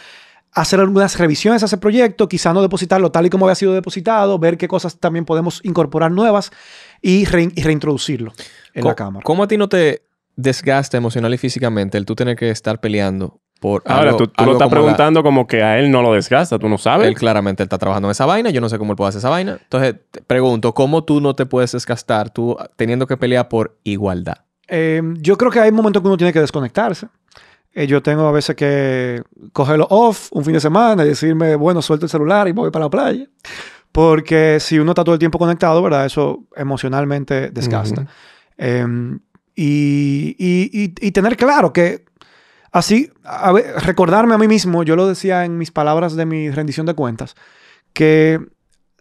hacer algunas revisiones a ese proyecto, quizá no depositarlo tal y como había sido depositado, ver qué cosas también podemos incorporar nuevas y reintroducirlo en la Cámara. ¿Cómo a ti no te desgasta emocional y físicamente el tú tener que estar peleando por Ahora, algo, tú lo estás preguntando como que a él no lo desgasta, tú no sabes. Él claramente está trabajando en esa vaina, yo no sé cómo él puede hacer esa vaina. Entonces, te pregunto, ¿cómo tú no te puedes desgastar tú teniendo que pelear por igualdad? Yo creo que hay momentos que uno tiene que desconectarse. Yo tengo a veces que cogerlo off un fin de semana y decirme, bueno, suelto el celular y voy para la playa. Porque si uno está todo el tiempo conectado, ¿verdad? Eso emocionalmente desgasta. Y tener claro que así, recordarme a mí mismo, yo lo decía en mis palabras de mi rendición de cuentas, que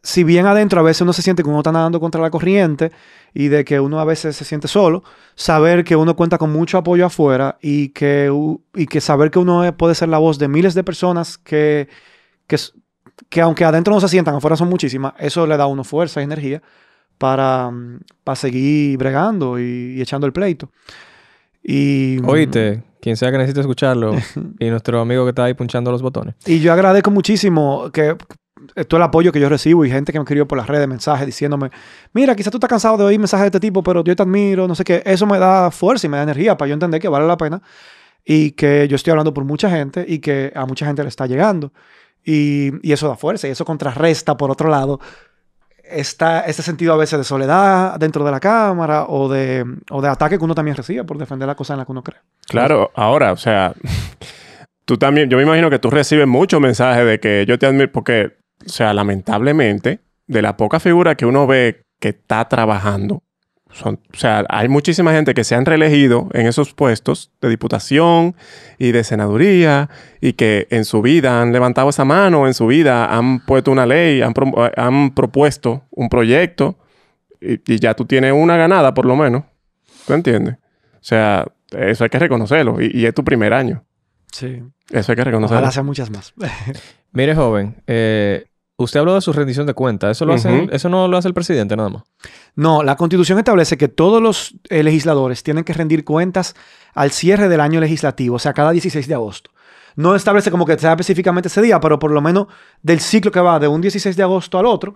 si bien adentro a veces uno se siente que uno está nadando contra la corriente y de que uno a veces se siente solo, saber que uno cuenta con mucho apoyo afuera y que saber que uno puede ser la voz de miles de personas que aunque adentro no se sientan, afuera son muchísimas, eso le da a uno fuerza y energía para seguir bregando y echando el pleito. Y, Oíste, quien sea que necesite escucharlo y nuestro amigo que está ahí punchando los botones. Y yo agradezco muchísimo que todo el apoyo que yo recibo y gente que me escribió por las redes mensajes diciéndome, mira, quizás tú estás cansado de oír mensajes de este tipo, pero yo te admiro, no sé qué. Eso me da fuerza y me da energía para yo entender que vale la pena y que yo estoy hablando por mucha gente y que a mucha gente le está llegando. Y eso da fuerza y eso contrarresta, por otro lado, este sentido a veces de soledad dentro de la cámara o de ataque que uno también recibe por defender la cosa en la que uno cree. Claro, ahora, o sea, tú también, yo me imagino que tú recibes muchos mensajes de que yo te admiro, porque, o sea, lamentablemente, de la poca figura que uno ve que está trabajando, o sea, hay muchísima gente que se han reelegido en esos puestos de diputación y de senaduría y que en su vida han levantado esa mano, en su vida han puesto una ley, han propuesto un proyecto y ya tú tienes una ganada por lo menos. ¿Tú entiendes? O sea, eso hay que reconocerlo y es tu primer año. Sí. Eso hay que reconocerlo. Ojalá sean muchas más. Mire, joven, usted habló de su rendición de cuentas. ¿Eso no lo hace el presidente nada más? No, la Constitución establece que todos los legisladores tienen que rendir cuentas al cierre del año legislativo, o sea, cada 16 de agosto. No establece como que sea específicamente ese día, pero por lo menos del ciclo que va de un 16 de agosto al otro,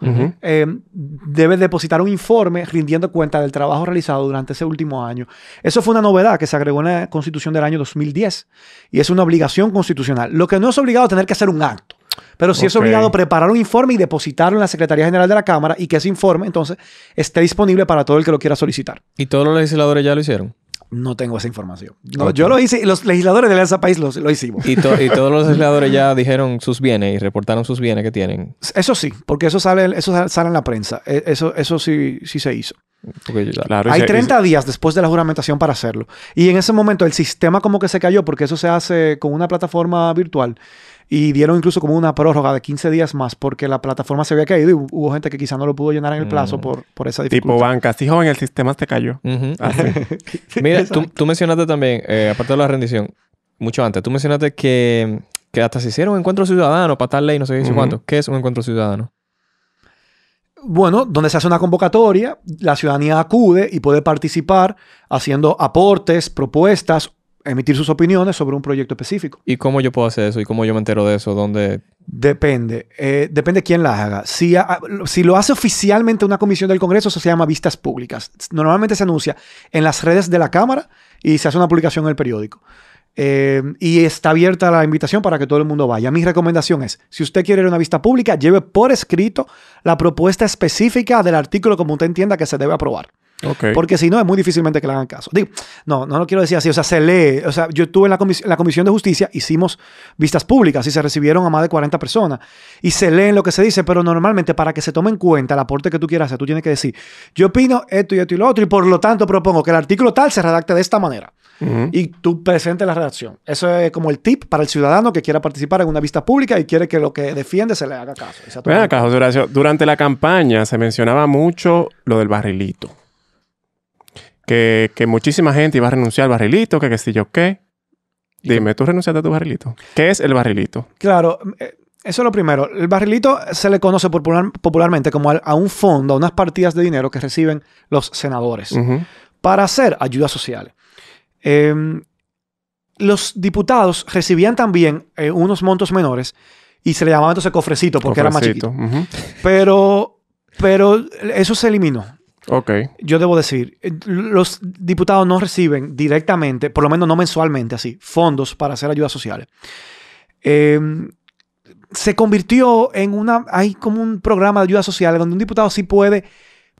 debe depositar un informe rindiendo cuenta del trabajo realizado durante ese último año. Eso fue una novedad que se agregó en la Constitución del año 2010 y es una obligación constitucional. Lo que no es obligado a tener que hacer un acto. Pero sí es obligado preparar un informe y depositarlo en la Secretaría General de la Cámara y que ese informe, entonces, esté disponible para todo el que lo quiera solicitar. ¿Y todos los legisladores ya lo hicieron? No tengo esa información. No, yo lo hice y los legisladores de Alianza País lo hicimos. ¿Y todos los legisladores ya dijeron sus bienes y reportaron sus bienes que tienen? Eso sí, porque eso sale en la prensa. Eso sí se hizo. Claro, hay 30 días después de la juramentación para hacerlo. Y en ese momento el sistema como que se cayó porque eso se hace con una plataforma virtual. Y dieron incluso como una prórroga de 15 días más porque la plataforma se había caído y hubo gente que quizá no lo pudo llenar en el plazo por esa dificultad. Tipo banca. Sí, joven, el sistema se cayó. Mira, tú mencionaste también, aparte de la rendición, mucho antes, tú mencionaste que hasta se hicieron un encuentro ciudadano para tal ley, no sé qué cuánto. ¿Qué es un encuentro ciudadano? Bueno, donde se hace una convocatoria, la ciudadanía acude y puede participar haciendo aportes, propuestas, emitir sus opiniones sobre un proyecto específico. ¿Y cómo yo puedo hacer eso? ¿Y cómo yo me entero de eso? ¿Dónde? Depende. Depende quién la haga. Si lo hace oficialmente una comisión del Congreso, eso se llama vistas públicas. Normalmente se anuncia en las redes de la Cámara y se hace una publicación en el periódico. Y está abierta la invitación para que todo el mundo vaya. Mi recomendación es, si usted quiere ir a una vista pública, lleve por escrito la propuesta específica del artículo como usted entienda que se debe aprobar. Okay. Porque si no, es muy difícilmente que le hagan caso. Digo, no lo quiero decir así. O sea, se lee. O sea, yo estuve en la Comisión de Justicia, hicimos vistas públicas y se recibieron a más de 40 personas. Y se leen lo que se dice, pero normalmente para que se tome en cuenta el aporte que tú quieras hacer, tú tienes que decir, yo opino esto y esto y lo otro, y por lo tanto propongo que el artículo tal se redacte de esta manera. Y tú presentes la redacción. Eso es como el tip para el ciudadano que quiera participar en una vista pública y quiere que lo que defiende se le haga caso. Ven acá, José Horacio. Durante la campaña se mencionaba mucho lo del barrilito. Que muchísima gente iba a renunciar al barrilito, que si yo qué. Dime, ¿tú renunciaste a tu barrilito? ¿Qué es el barrilito? Claro, eso es lo primero. El barrilito se le conoce popularmente como a un fondo, a unas partidas de dinero que reciben los senadores para hacer ayudas sociales. Los diputados recibían también unos montos menores y se le llamaba entonces cofrecito porque era más chiquito. Pero eso se eliminó. Okay. Yo debo decir, los diputados no reciben directamente, por lo menos no mensualmente así, fondos para hacer ayudas sociales. Se convirtió en hay como un programa de ayudas sociales donde un diputado sí puede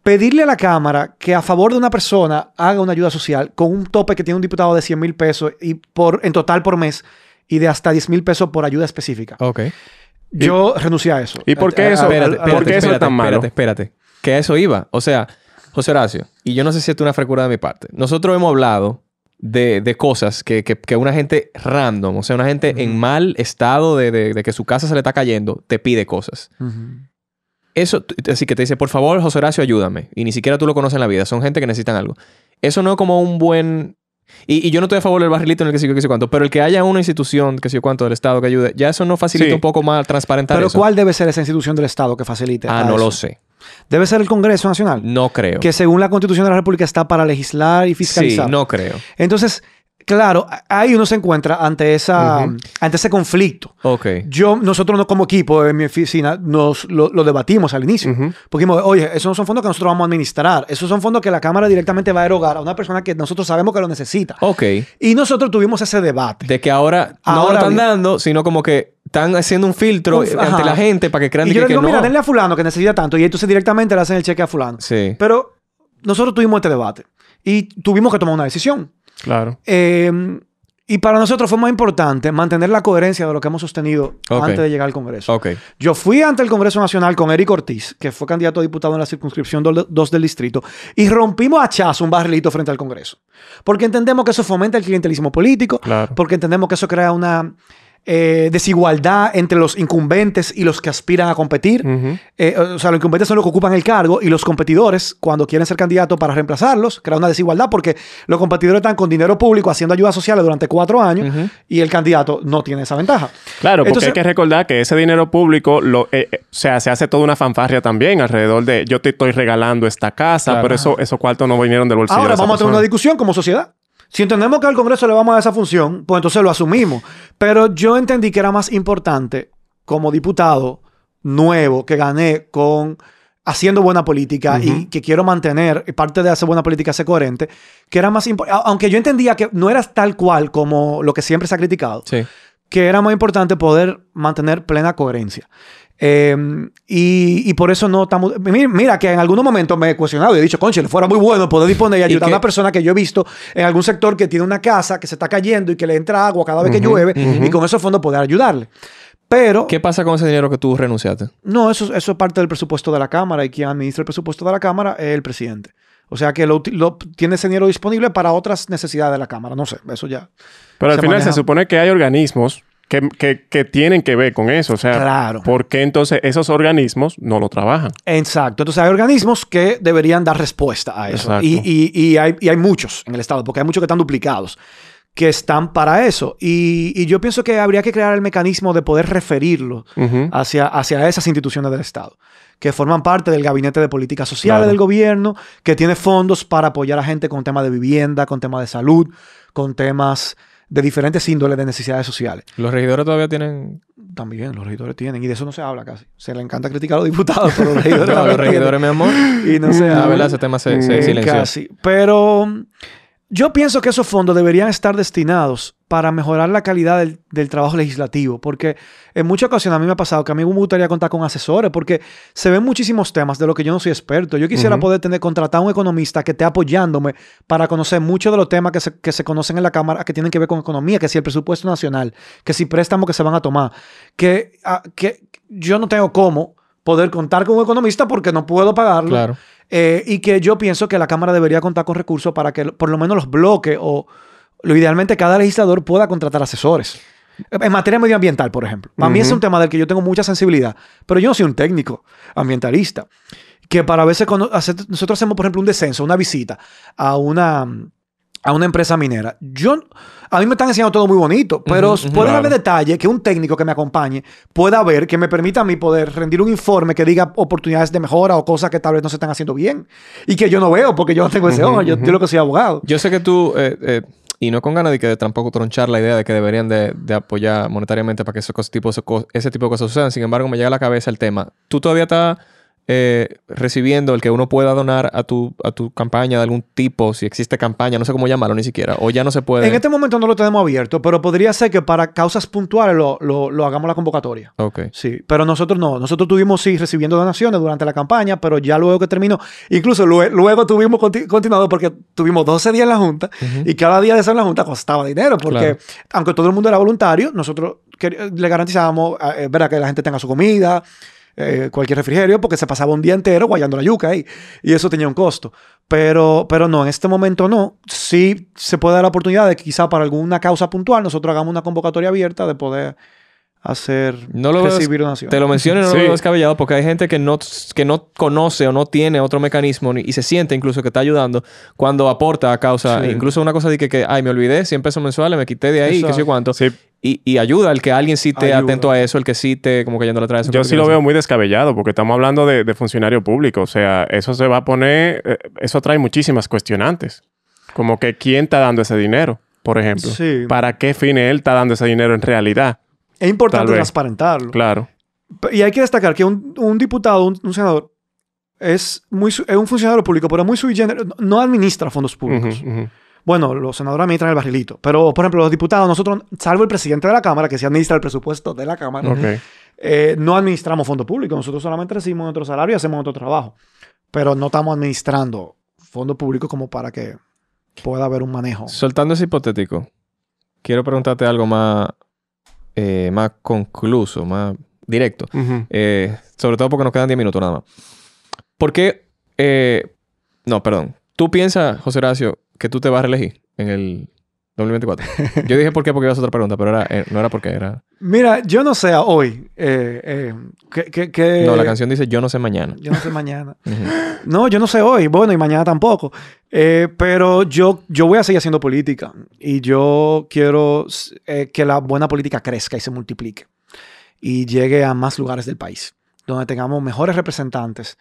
pedirle a la Cámara que a favor de una persona haga una ayuda social con un tope que tiene un diputado de 100,000 pesos en total por mes y de hasta 10,000 pesos por ayuda específica. Okay. Yo renuncié a eso. ¿Y por qué eso? ¿Por qué eso es tan malo? Espérate. Que a eso iba. O sea, José Horacio, y yo no sé si esto es una frescura de mi parte. Nosotros hemos hablado de cosas que una gente random, o sea, una gente en mal estado de que su casa se le está cayendo, te pide cosas. Eso, así que te dice, por favor, José Horacio, ayúdame. Y ni siquiera tú lo conoces en la vida. Son gente que necesitan algo. Eso no es como un buen... Y yo no estoy a favor del barrilito en el que sé cuánto, pero el que haya una institución, que sé yo cuánto, del Estado que ayude, ya eso no facilita un poco más transparentar pero eso. ¿cuál debe ser esa institución del Estado que facilite? No lo sé. ¿Debe ser el Congreso Nacional? No creo. Que según la Constitución de la República está para legislar y fiscalizar. Sí, no creo. Entonces, claro, ahí uno se encuentra ante ante ese conflicto. Ok. Nosotros como equipo en mi oficina lo debatimos al inicio. Porque dijimos, oye, esos no son fondos que nosotros vamos a administrar. Esos son fondos que la Cámara directamente va a erogar a una persona que nosotros sabemos que lo necesita. Ok. Y nosotros tuvimos ese debate. De que ahora no lo están dando, sino como que están haciendo un filtro ante la gente para que crean y yo le digo, que no. mira, denle a fulano que necesita tanto. Y entonces directamente le hacen el cheque a fulano. Sí. Pero nosotros tuvimos este debate. Y tuvimos que tomar una decisión. Claro. Y para nosotros fue más importante mantener la coherencia de lo que hemos sostenido antes de llegar al Congreso. Ok. Yo fui ante el Congreso Nacional con Eric Ortiz, que fue candidato a diputado en la circunscripción 2 del distrito, y rompimos a hachazo un barrilito frente al Congreso. Porque entendemos que eso fomenta el clientelismo político, porque entendemos que eso crea una desigualdad entre los incumbentes y los que aspiran a competir. O sea, los incumbentes son los que ocupan el cargo y los competidores, cuando quieren ser candidatos para reemplazarlos, crea una desigualdad porque los competidores están con dinero público haciendo ayudas sociales durante 4 años y el candidato no tiene esa ventaja. Claro, porque hay que recordar que ese dinero público, se hace toda una fanfarria también alrededor de yo te estoy regalando esta casa, pero esos cuartos no vinieron del bolsillo. Ahora de esa vamos a tener una discusión como sociedad. Si entendemos que al Congreso le vamos a dar esa función, pues entonces lo asumimos. Pero yo entendí que era más importante, como diputado nuevo que gané haciendo buena política y que quiero mantener, parte de hacer buena política, ser coherente, que era más importante, aunque yo entendía que no era tal cual como lo que siempre se ha criticado, que era más importante poder mantener plena coherencia. Y por eso no estamos... Mira que en algunos momentos me he cuestionado y he dicho, conche, le fuera muy bueno poder disponer y ayudar a una persona que yo he visto en algún sector que tiene una casa que se está cayendo y que le entra agua cada vez que llueve y con esos fondos poder ayudarle. Pero... ¿Qué pasa con ese dinero que tú renunciaste? No, eso es parte del presupuesto de la Cámara y quien administra el presupuesto de la Cámara es el presidente. O sea que tiene ese dinero disponible para otras necesidades de la Cámara. No sé, eso ya... Pero al final se supone que hay organismos que tienen que ver con eso. O sea, ¿por qué entonces esos organismos no lo trabajan? Exacto. Entonces hay organismos que deberían dar respuesta a eso. Y hay muchos en el Estado, porque hay muchos que están duplicados, que están para eso. Y yo pienso que habría que crear el mecanismo de poder referirlo hacia esas instituciones del Estado, que forman parte del Gabinete de Políticas Sociales del gobierno, que tiene fondos para apoyar a gente con temas de vivienda, con temas de salud, con temas de diferentes índoles de necesidades sociales. ¿Los regidores todavía tienen...? También, los regidores tienen. Y de eso no se habla casi. Se le encanta criticar a los diputados, pero los regidores... No, los regidores, mi amor. Y no se habla. ¿Verdad? Ese tema se silenció. Casi. Pero yo pienso que esos fondos deberían estar destinados para mejorar la calidad del trabajo legislativo. Porque en muchas ocasiones a mí me ha pasado que a mí me gustaría contar con asesores porque se ven muchísimos temas de los que yo no soy experto. Yo quisiera poder contratar a un economista que esté apoyándome para conocer muchos de los temas que se conocen en la Cámara que tienen que ver con economía, que si el presupuesto nacional, que si préstamos que se van a tomar, que yo no tengo cómo poder contar con un economista porque no puedo pagarlo. Claro. Y que yo pienso que la Cámara debería contar con recursos para que por lo menos los bloques o lo idealmente cada legislador pueda contratar asesores. En materia medioambiental, por ejemplo. Para mí es un tema del que yo tengo mucha sensibilidad, pero yo no soy un técnico ambientalista. Que para veces nosotros hacemos, por ejemplo, un descenso, una visita a una empresa minera. A mí me están enseñando todo muy bonito, pero pueden haber detalles que un técnico que me acompañe pueda ver, que me permita a mí poder rendir un informe que diga oportunidades de mejora o cosas que tal vez no se están haciendo bien y que yo no veo porque yo no tengo ese ojo. Yo lo que soy abogado. Yo sé que tú... y no con ganas de que tampoco tronchar la idea de que deberían de apoyar monetariamente para que ese tipo de cosas sucedan. Sin embargo, me llega a la cabeza el tema. ¿Tú todavía estás recibiendo el que uno pueda donar a tu campaña de algún tipo? Si existe campaña, no sé cómo llamarlo ni siquiera. O ya no se puede. En este momento no lo tenemos abierto, pero podría ser que para causas puntuales lo hagamos la convocatoria. Ok. Sí, pero nosotros no. Nosotros tuvimos recibiendo donaciones durante la campaña, pero ya luego que terminó, incluso luego tuvimos continuado porque tuvimos 12 días en la Junta y cada día de eso en la Junta costaba dinero porque aunque todo el mundo era voluntario, nosotros le garantizábamos que la gente tenga su comida, cualquier refrigerio, porque se pasaba un día entero guayando la yuca ahí. Y eso tenía un costo. Pero no, en este momento no. Sí se puede dar la oportunidad de que quizá para alguna causa puntual nosotros hagamos una convocatoria abierta de poder No lo veo recibir donaciones. Te lo menciono y no Sí. lo veo descabellado porque hay gente que no conoce o no tiene otro mecanismo y se siente incluso que está ayudando cuando aporta a causa. Sí. Incluso una cosa de que ay, me olvidé, 100 pesos mensuales, me quité de ahí, qué sé yo Exacto. cuánto. Sí. Y ayuda al que alguien sí esté Ayuda. atento a eso, el que sí esté como cayendo atrás de eso. Yo sí lo veo muy descabellado porque estamos hablando de funcionario público. O sea, eso se va a poner... eso trae muchísimas cuestionantes. Como que ¿quién está dando ese dinero, por ejemplo? Sí. ¿Para qué fines él está dando ese dinero en realidad? Es importante Tal vez. transparentarlo. Claro. Y hay que destacar que un diputado, un senador, es un funcionario público, pero muy sui generis. No administra fondos públicos. Ujú, ujú. Bueno, los senadores administran el barrilito. Pero, por ejemplo, los diputados, nosotros, salvo el presidente de la Cámara, que se administra el presupuesto de la Cámara, Ok. no administramos fondos públicos. Nosotros solamente recibimos nuestro salario y hacemos nuestro trabajo. Pero no estamos administrando fondos públicos como para que pueda haber un manejo. Soltando ese hipotético, quiero preguntarte algo más concluso, más directo. Ujú. Sobre todo porque nos quedan 10 minutos nada más. ¿Por qué? No, perdón. ¿Tú piensas, José Horacio, que tú te vas a reelegir en el 2024? Yo dije por qué porque ibas a otra pregunta, pero no era porque era... Mira, yo no sé hoy. No, la canción dice Yo no sé mañana. Yo no sé mañana. Ujú. No, yo no sé hoy. Bueno, y mañana tampoco. Pero yo voy a seguir haciendo política. Y yo quiero que la buena política crezca y se multiplique. Y llegue a más lugares del país. Donde tengamos mejores representantes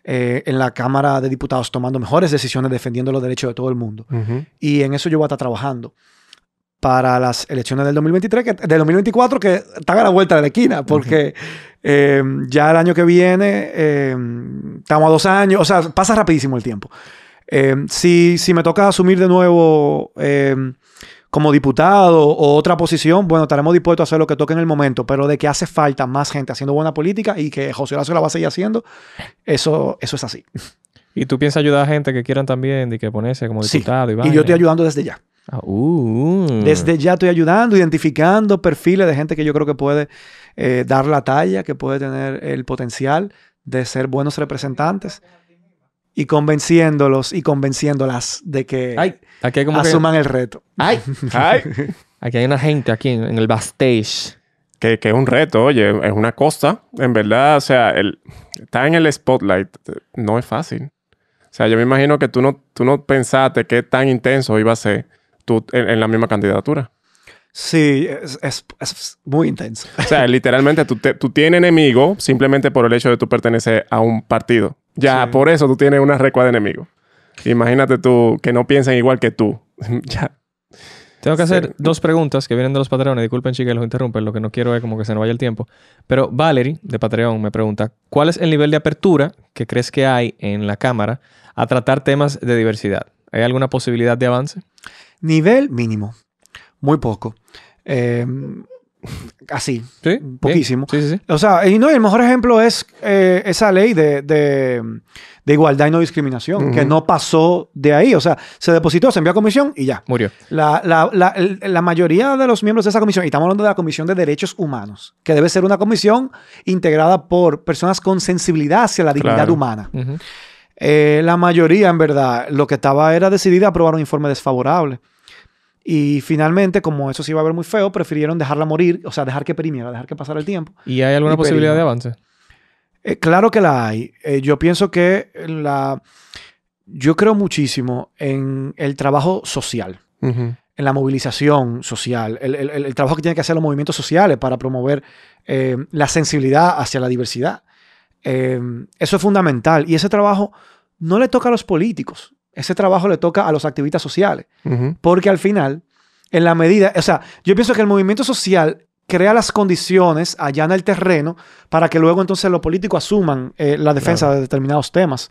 en la Cámara de Diputados tomando mejores decisiones defendiendo los derechos de todo el mundo. Ujú. Y en eso yo voy a estar trabajando para las elecciones del 2024, que están a la vuelta de la esquina, porque ya el año que viene estamos a 2 años, o sea, pasa rapidísimo el tiempo. Si me toca asumir de nuevo como diputado o otra posición, bueno, estaremos dispuestos a hacer lo que toque en el momento, pero de que hace falta más gente haciendo buena política y que José Horacio la va a seguir haciendo, eso es así. ¿Y tú piensas ayudar a gente que quieran también de que ponerse como Sí, diputado? y yo estoy ayudando desde ya. Desde ya estoy ayudando, identificando perfiles de gente que yo creo que puede dar la talla, que puede tener el potencial de ser buenos representantes y convenciéndolos y convenciéndolas de que Ay, aquí hay como asuman el reto. ¡Ay! Ay, Aquí hay una gente aquí en el backstage. que es un reto, oye, es una cosa. En verdad, o sea, estar en el spotlight no es fácil. O sea, yo me imagino que tú no pensaste qué tan intenso iba a ser tú en la misma candidatura. Sí, es muy intenso. O sea, literalmente tú tienes enemigo simplemente por el hecho de tú pertenecer a un partido. Ya, Sí. por eso tú tienes una recua de enemigos. Imagínate tú que no piensen igual que tú. Ya. Tengo que Sí. hacer 2 preguntas que vienen de los Patreones. Disculpen, chicas, los interrumpen. Lo que no quiero es como que se nos vaya el tiempo. Pero Valerie, de Patreon, me pregunta, ¿cuál es el nivel de apertura que crees que hay en la Cámara a tratar temas de diversidad? ¿Hay alguna posibilidad de avance? Nivel mínimo. Muy poco. Así. Sí. Poquísimo. Bien. Sí. O sea, y no, el mejor ejemplo es esa ley de igualdad y no discriminación, Ujú. que no pasó de ahí. O sea, se depositó, se envió a comisión y ya. Murió. La mayoría de los miembros de esa comisión, y estamos hablando de la Comisión de Derechos Humanos, que debe ser una comisión integrada por personas con sensibilidad hacia la dignidad Claro. humana. Ujú. La mayoría, en verdad, lo que estaba era decidida a aprobar un informe desfavorable. Y finalmente, como eso se iba a ver muy feo, prefirieron dejarla morir, o sea, dejar que perimiera, dejar que pasara el tiempo. ¿Y hay alguna Y posibilidad Perino. de avance? Claro que la hay. Yo pienso que yo creo muchísimo en el trabajo social, Ujú. en la movilización social, el trabajo que tienen que hacer los movimientos sociales para promover la sensibilidad hacia la diversidad. Eso es fundamental. Y ese trabajo no le toca a los políticos. Ese trabajo le toca a los activistas sociales. Ujú. Porque al final, en la medida... O sea, yo pienso que el movimiento social crea las condiciones, allana el terreno, para que luego entonces los políticos asuman la defensa Claro. de determinados temas.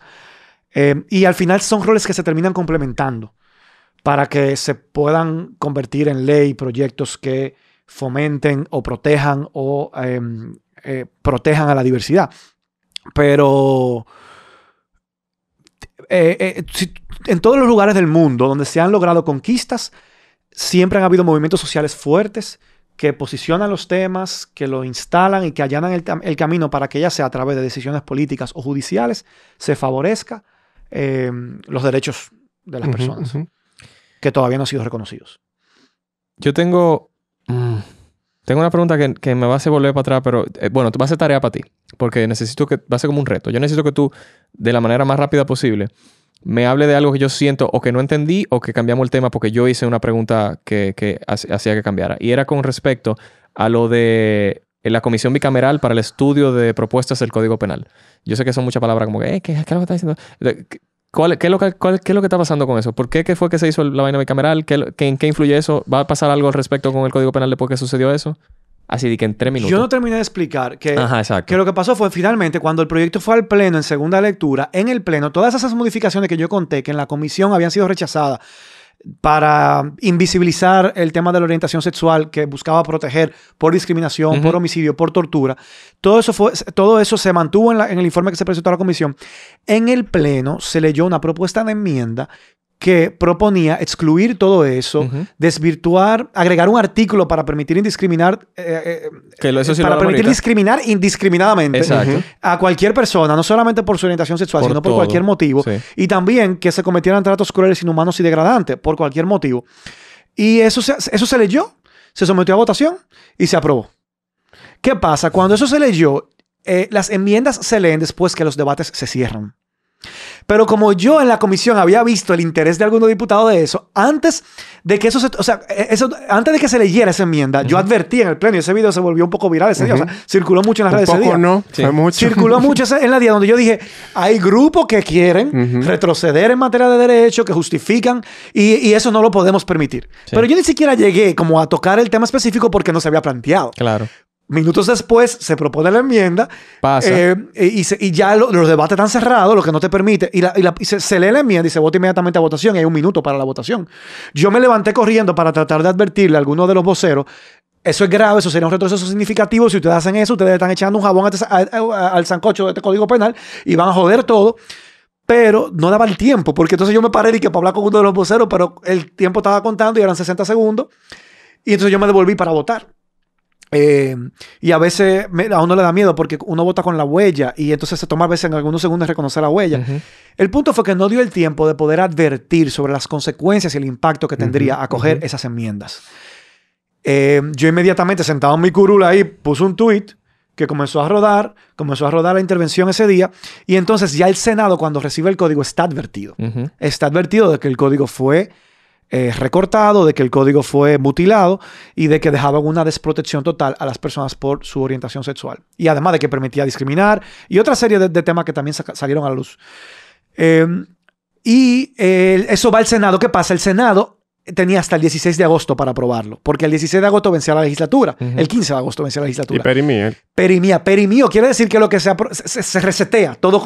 Y al final son roles que se terminan complementando para que se puedan convertir en ley proyectos que fomenten o protejan o protejan a la diversidad. Pero en todos los lugares del mundo donde se han logrado conquistas, siempre han habido movimientos sociales fuertes que posicionan los temas, que lo instalan y que allanan el camino para que ya sea a través de decisiones políticas o judiciales se favorezca los derechos de las Ujú, personas ujú. que todavía no han sido reconocidos. Yo tengo Tengo una pregunta que me va a hacer volver para atrás, pero bueno, va a ser tarea para ti. Porque necesito que... Va a ser como un reto. Yo necesito que tú, de la manera más rápida posible, me hable de algo que yo siento o que no entendí o que cambiamos el tema porque yo hice una pregunta que hacía que cambiara. Y era con respecto a lo de la comisión bicameral para el estudio de propuestas del Código Penal. Yo sé que son muchas palabras como que, ¿qué es lo que está diciendo? ¿Qué es lo que está pasando con eso? ¿Por qué fue que se hizo la vaina bicameral? ¿En qué influye eso? ¿Va a pasar algo al respecto con el Código Penal después que sucedió eso? Así de que en 3 minutos. Yo no terminé de explicar que exacto. lo que pasó fue finalmente cuando el proyecto fue al pleno en segunda lectura, en el pleno, todas esas modificaciones que yo conté que en la comisión habían sido rechazadas para invisibilizar el tema de la orientación sexual que buscaba proteger por discriminación, por homicidio, por tortura. Todo eso se mantuvo en el informe que se presentó a la comisión. En el pleno se leyó una propuesta de enmienda que proponía excluir todo eso, desvirtuar, agregar un artículo para permitir indiscriminar, discriminar indiscriminadamente a cualquier persona, no solamente por su orientación sexual, sino por cualquier motivo. Sí. Y también que se cometieran tratos crueles, inhumanos y degradantes por cualquier motivo. Y eso se leyó, se sometió a votación y se aprobó. ¿Qué pasa? Cuando eso se leyó, las enmiendas se leen después que los debates se cierran. Pero como yo en la comisión había visto el interés de algunos diputados de eso, antes de que antes de que se leyera esa enmienda, yo advertí en el pleno y ese video se volvió un poco viral ese día. O sea, circuló mucho en las redes ese día. Fue mucho. Circuló mucho en la día donde yo dije, hay grupos que quieren retroceder en materia de derecho, que justifican, y eso no lo podemos permitir. Sí. Pero yo ni siquiera llegué como a tocar el tema específico porque no se había planteado. Claro. Minutos después se propone la enmienda. Pasa. Y ya los debates están cerrados, lo que no te permite. Y se lee la enmienda y se vota inmediatamente a votación. Y hay 1 minuto para la votación. Yo me levanté corriendo para tratar de advertirle a alguno de los voceros. Eso es grave, eso sería un retroceso significativo. Si ustedes hacen eso, ustedes están echando un jabón al sancocho de este Código Penal y van a joder todo. Pero no daba el tiempo, porque entonces yo me paré y que para hablar con uno de los voceros, pero el tiempo estaba contando y eran 60 segundos. Y entonces yo me devolví para votar. Y a veces a uno le da miedo porque uno vota con la huella y entonces se toma a veces en algunos segundos reconocer la huella. El punto fue que no dio el tiempo de poder advertir sobre las consecuencias y el impacto que tendría acoger esas enmiendas. Yo inmediatamente sentado en mi curul ahí puse un tweet que comenzó a rodar la intervención ese día y entonces ya el Senado cuando recibe el código está advertido. Está advertido de que el código fue recortado, de que el código fue mutilado y de que dejaban una desprotección total a las personas por su orientación sexual. Y además de que permitía discriminar y otra serie de temas que también salieron a la luz. Eso va al Senado. ¿Qué pasa? El Senado tenía hasta el 16 de agosto para aprobarlo, porque el 16 de agosto vencía la legislatura. El 15 de agosto vencía la legislatura. Y perimío quiere decir que lo que se resetea, todo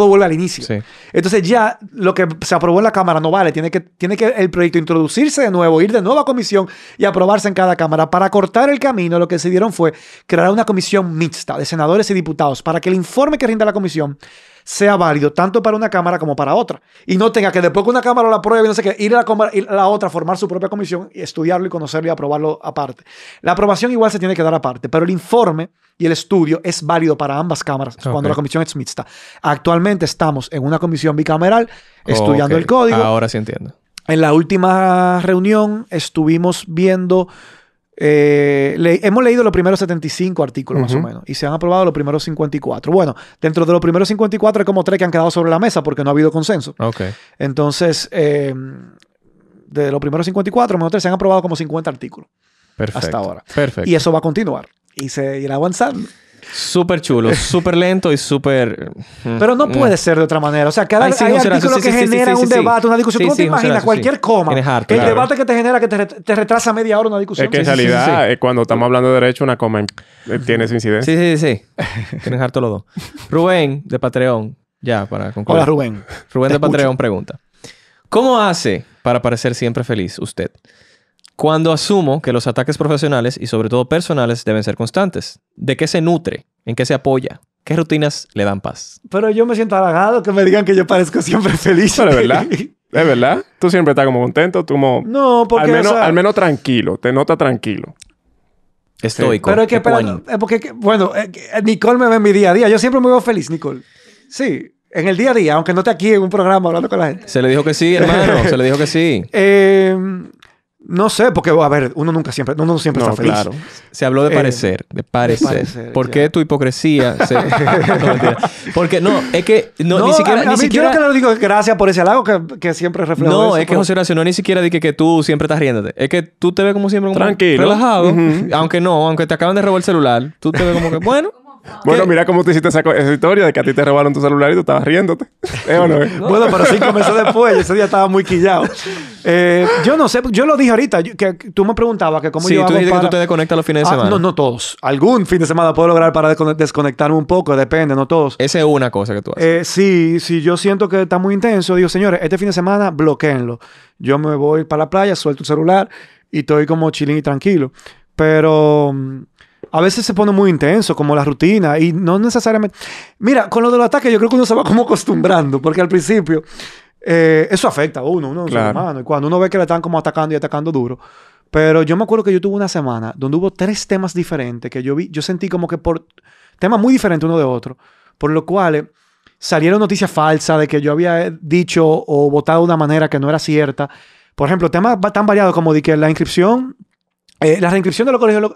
vuelve al inicio. Sí. Entonces ya lo que se aprobó en la Cámara no vale, tiene que el proyecto introducirse de nuevo, ir de nuevo a comisión y aprobarse en cada Cámara. Para cortar el camino, lo que decidieron fue crear una comisión mixta de senadores y diputados para que el informe que rinda la comisión sea válido tanto para una cámara como para otra. Y no tenga que después que una cámara lo apruebe, no sé qué, ir a la otra, formar su propia comisión y estudiarlo y conocerlo y aprobarlo aparte. La aprobación igual se tiene que dar aparte, pero el informe y el estudio es válido para ambas cámaras cuando la comisión es mixta. Actualmente estamos en una comisión bicameral estudiando el código. Ahora sí entiendo. En la última reunión estuvimos viendo... hemos leído los primeros 75 artículos más o menos y se han aprobado los primeros 54. Bueno, dentro de los primeros 54 hay como 3 que han quedado sobre la mesa porque no ha habido consenso. Entonces, de los primeros 54, menos 3 se han aprobado como 50 artículos. Perfecto. Hasta ahora. Perfecto. Y eso va a continuar y se irá avanzando. Súper chulo, súper lento y súper... Pero no puede ser de otra manera. O sea, hay artículos que generan un debate, una discusión. ¿Tú no te imaginas cualquier coma? El debate que te genera que te retrasa media hora una discusión. Es que en realidad, cuando estamos hablando de derecho, una coma tiene su incidencia. Sí. Tienes harto los dos. Rubén, de Patreon. Ya, para concluir. Hola, Rubén. Rubén de Patreon pregunta. ¿Cómo hace para parecer siempre feliz usted? Cuando asumo que los ataques profesionales y sobre todo personales deben ser constantes. ¿De qué se nutre? ¿En qué se apoya? ¿Qué rutinas le dan paz? Pero yo me siento halagado que me digan que yo parezco siempre feliz. Pero es verdad. ¿Es verdad? Tú siempre estás como contento. Tú como... No, porque... Al menos tranquilo. Te nota tranquilo. Estoico. Pero es que... porque, bueno, Nicole me ve en mi día a día. Yo siempre me veo feliz, Nicole. Sí. En el día a día. Aunque no esté aquí en un programa hablando con la gente. Se le dijo que sí, hermano. Se le dijo que sí. No sé, porque, a ver, uno no siempre está feliz. Claro. Se habló de parecer, de parecer. ¿Por qué tu hipocresía? No, mentira. Porque no, es que no, ni siquiera... a mí, yo lo que le digo es gracias por ese halago que siempre reflejo No, eso, es que José Horacio, no ni siquiera di que tú siempre estás riéndote. Es que tú te ves como siempre como tranquilo, relajado. Aunque te acaban de robar el celular, tú te ves como que, bueno... Bueno, mira cómo tú hiciste esa historia de que a ti te robaron tu celular y tú estabas riéndote. ¿O no? Bueno, pero 5 meses después, ese día estaba muy quillado. Yo no sé, yo lo dije ahorita, que tú me preguntabas que cómo sí, yo hago tú dijiste para... que tú te desconectas los fines de semana. No todos. Algún fin de semana puedo lograr para desconectarme un poco, depende, no todos. Esa es una cosa que tú haces. Sí, yo siento que está muy intenso. Digo, señores, este fin de semana bloquéenlo. Yo me voy para la playa, suelto el celular y estoy como chilling y tranquilo. Pero... a veces se pone muy intenso, como la rutina, y no necesariamente... Mira, con lo de los ataques yo creo que uno se va como acostumbrando, porque al principio eso afecta a uno es un ser humano, y cuando uno ve que le están como atacando y atacando duro. Pero yo me acuerdo que yo tuve una semana donde hubo 3 temas diferentes que yo sentí como que por temas muy diferentes uno de otro, por lo cual salieron noticias falsas de que yo había dicho o votado de una manera que no era cierta. Por ejemplo, temas tan variados como de que la inscripción... la reinscripción de los colegios,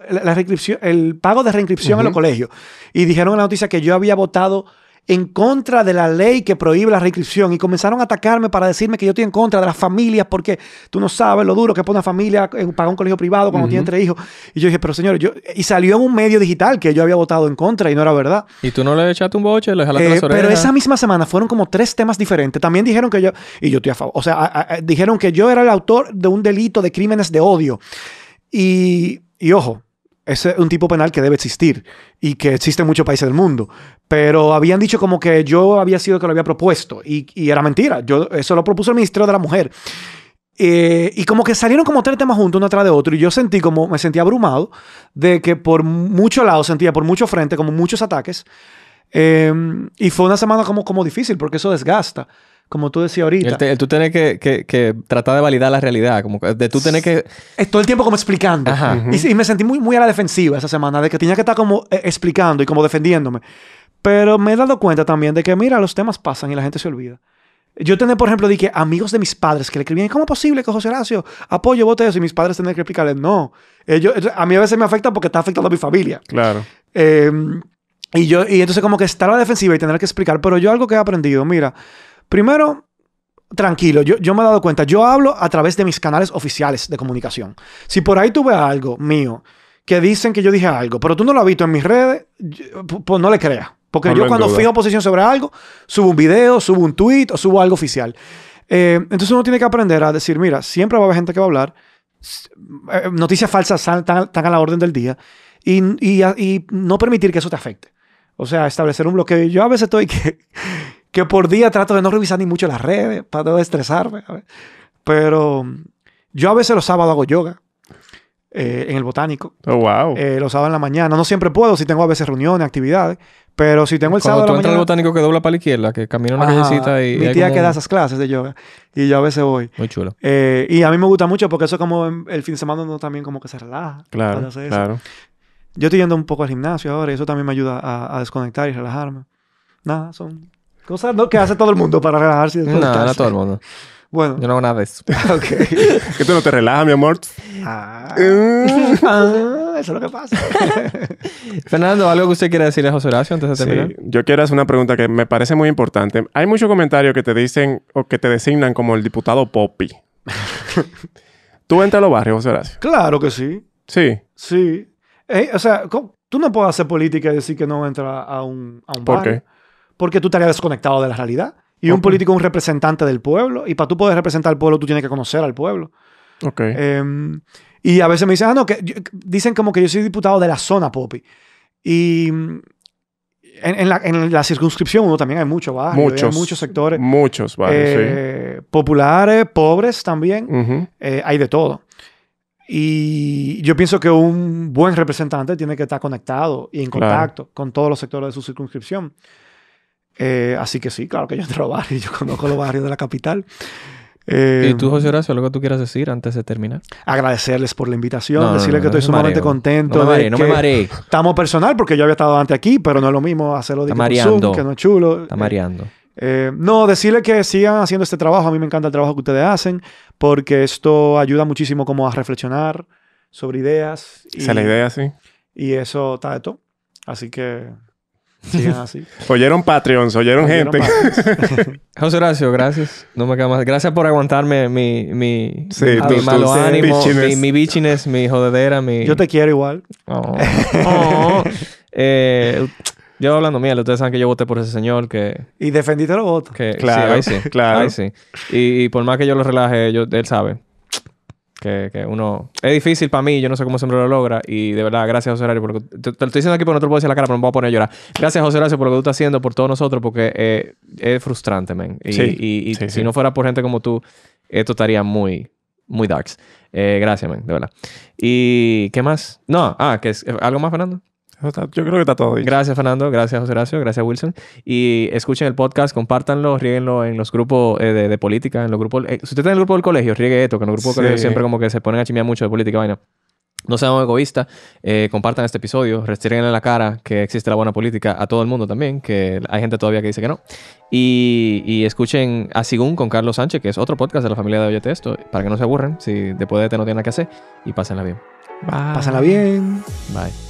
el pago de reinscripción en los colegios. Y dijeron en la noticia que yo había votado en contra de la ley que prohíbe la reinscripción. Y comenzaron a atacarme para decirme que yo estoy en contra de las familias porque tú no sabes lo duro que pone una familia en pagar un colegio privado cuando tiene 3 hijos. Y yo dije, pero señores, y salió en un medio digital que yo había votado en contra y no era verdad. ¿Y tú no le echaste un boche? ¿Le jalaste las orejas? Pero esa misma semana fueron como 3 temas diferentes. También dijeron que yo estoy a favor. O sea, dijeron que yo era el autor de un delito de crímenes de odio. Y ojo, ese es un tipo penal que debe existir y que existe en muchos países del mundo. Pero habían dicho como que yo había sido el que lo había propuesto y era mentira. Eso lo propuso el Ministerio de la Mujer. Y como que salieron como 3 temas juntos uno tras de otro y yo me sentí abrumado de que por muchos lados sentía, por mucho frente, como muchos ataques. Y fue una semana como difícil porque eso desgasta. Como tú decías ahorita. Tú tienes que tratar de validar la realidad. Como de tú tienes que... todo el tiempo como explicando. Ajá. Y me sentí muy a la defensiva esa semana. De que tenía que estar como explicando y como defendiéndome. Pero me he dado cuenta también de que, mira, los temas pasan y la gente se olvida. Yo tenía, por ejemplo, de que amigos de mis padres que le escribían, ¿cómo es posible que José Horacio apoye, vote eso? Y mis padres tenían que explicarles, no. A mí a veces me afecta porque está afectando a mi familia. Claro. Y entonces como que estar a la defensiva y tener que explicar. Pero yo algo que he aprendido, mira... Primero, tranquilo, yo me he dado cuenta, yo hablo a través de mis canales oficiales de comunicación. Si por ahí tú ves algo mío que dicen que yo dije algo, pero tú no lo has visto en mis redes, pues no le creas. Porque yo cuando fijo posición sobre algo, subo un video, subo un tweet o subo algo oficial. Entonces uno tiene que aprender a decir, mira, siempre va a haber gente que va a hablar, noticias falsas están a la orden del día y no permitir que eso te afecte. O sea, establecer un bloqueo. Yo a veces estoy que por día trato de no revisar ni mucho las redes para no estresarme. Pero yo a veces los sábados hago yoga en el botánico. Oh, wow. Los sábados en la mañana. No siempre puedo, si tengo a veces reuniones, actividades. Pero si tengo el sábado Cuando en la tú entras mañana... al botánico que dobla para la izquierda, que camina una callecita y... Mi tía que da esas clases de yoga. Y yo a veces voy. Muy chulo. Y a mí me gusta mucho porque eso como el fin de semana uno también como que se relaja. Claro, claro. Yo estoy yendo un poco al gimnasio ahora y eso también me ayuda a desconectar y relajarme. Nada, son cosas que hace todo el mundo para relajarse y desconectarse. No todo el mundo. Bueno. Yo no hago nada de eso. Ok. Que tú no te relajas, mi amor. Eso es lo que pasa. Fernando, ¿algo que usted quiera decirle a José Horacio antes de terminar? Sí, yo quiero hacer una pregunta que me parece muy importante. Hay muchos comentarios que te dicen o que te designan como el diputado Poppy. ¿Tú entras a los barrios, José Horacio? Claro que sí. Sí. Sí. O sea, tú no puedes hacer política y decir que no entra a un barrio. ¿Por qué? Porque tú estarías desconectado de la realidad. Y un político es un representante del pueblo. Y para tú poder representar al pueblo, tú tienes que conocer al pueblo. Ok. Y a veces me dicen, dicen como que yo soy diputado de la zona Poppy. Y en la circunscripción uno también hay muchos barrios. Hay muchos sectores. Muchos barrios, sí. Populares, pobres también. Uh-huh. Hay de todo. Y yo pienso que un buen representante tiene que estar conectado y en contacto con todos los sectores de su circunscripción. Así que sí, claro que yo entro a los barrios. Yo conozco los barrios de la capital. ¿Y tú, José Horacio, algo que tú quieras decir antes de terminar? Agradecerles por la invitación, decirles que estoy sumamente contento. No me mareé. Estamos personal porque yo había estado antes aquí, pero no es lo mismo hacerlo de Zoom, que no es chulo. Está mareando. No, decirle que sigan haciendo este trabajo. A mí me encanta el trabajo que ustedes hacen porque esto ayuda muchísimo como a reflexionar sobre ideas. Esa es la idea, sí. Y eso está de todo. Así que sigan así. Oyeron Patreons, oyeron gente. José Horacio, gracias. No me queda más. Gracias por aguantarme mi Sí, malo ánimo, bitchiness. mi bitchiness, mi jodedera, mi... Yo te quiero igual. Oh. Yo hablando mierda, ustedes saben que yo voté por ese señor que... Y defendiste los votos. Claro, sí, ahí sí. claro. Ahí sí. Y por más que yo lo relaje, él sabe que uno... Es difícil para mí, yo no sé cómo siempre lo logra. Y de verdad, gracias José Horacio. Te lo estoy diciendo aquí porque no te lo puedo decir en la cara, pero me voy a poner a llorar. Gracias José Horacio por lo que tú estás haciendo por todos nosotros porque es frustrante, man. Y si no fuera por gente como tú, esto estaría muy darks. Gracias, man, de verdad. ¿Y qué más? No, ¿algo más, Fernando? Yo creo que está todo dicho. Gracias, Fernando. Gracias, José Horacio. Gracias, Wilson. Y escuchen el podcast, compártanlo, ríguenlo en los grupos de política, en los grupos... si usted está en el grupo del colegio, riegue esto, que en el grupo del colegio siempre como que se ponen a chimear mucho de política, vaina. No sean egoístas. Compartan este episodio. Restríguenle la cara que existe la buena política a todo el mundo también, que hay gente todavía que dice que no. Y escuchen a Sigún con Carlos Sánchez, que es otro podcast de la familia de Oyete Esto, para que no se aburran, si después de este no tienen nada que hacer. Y pásenla bien. Pásenla bien. Bye.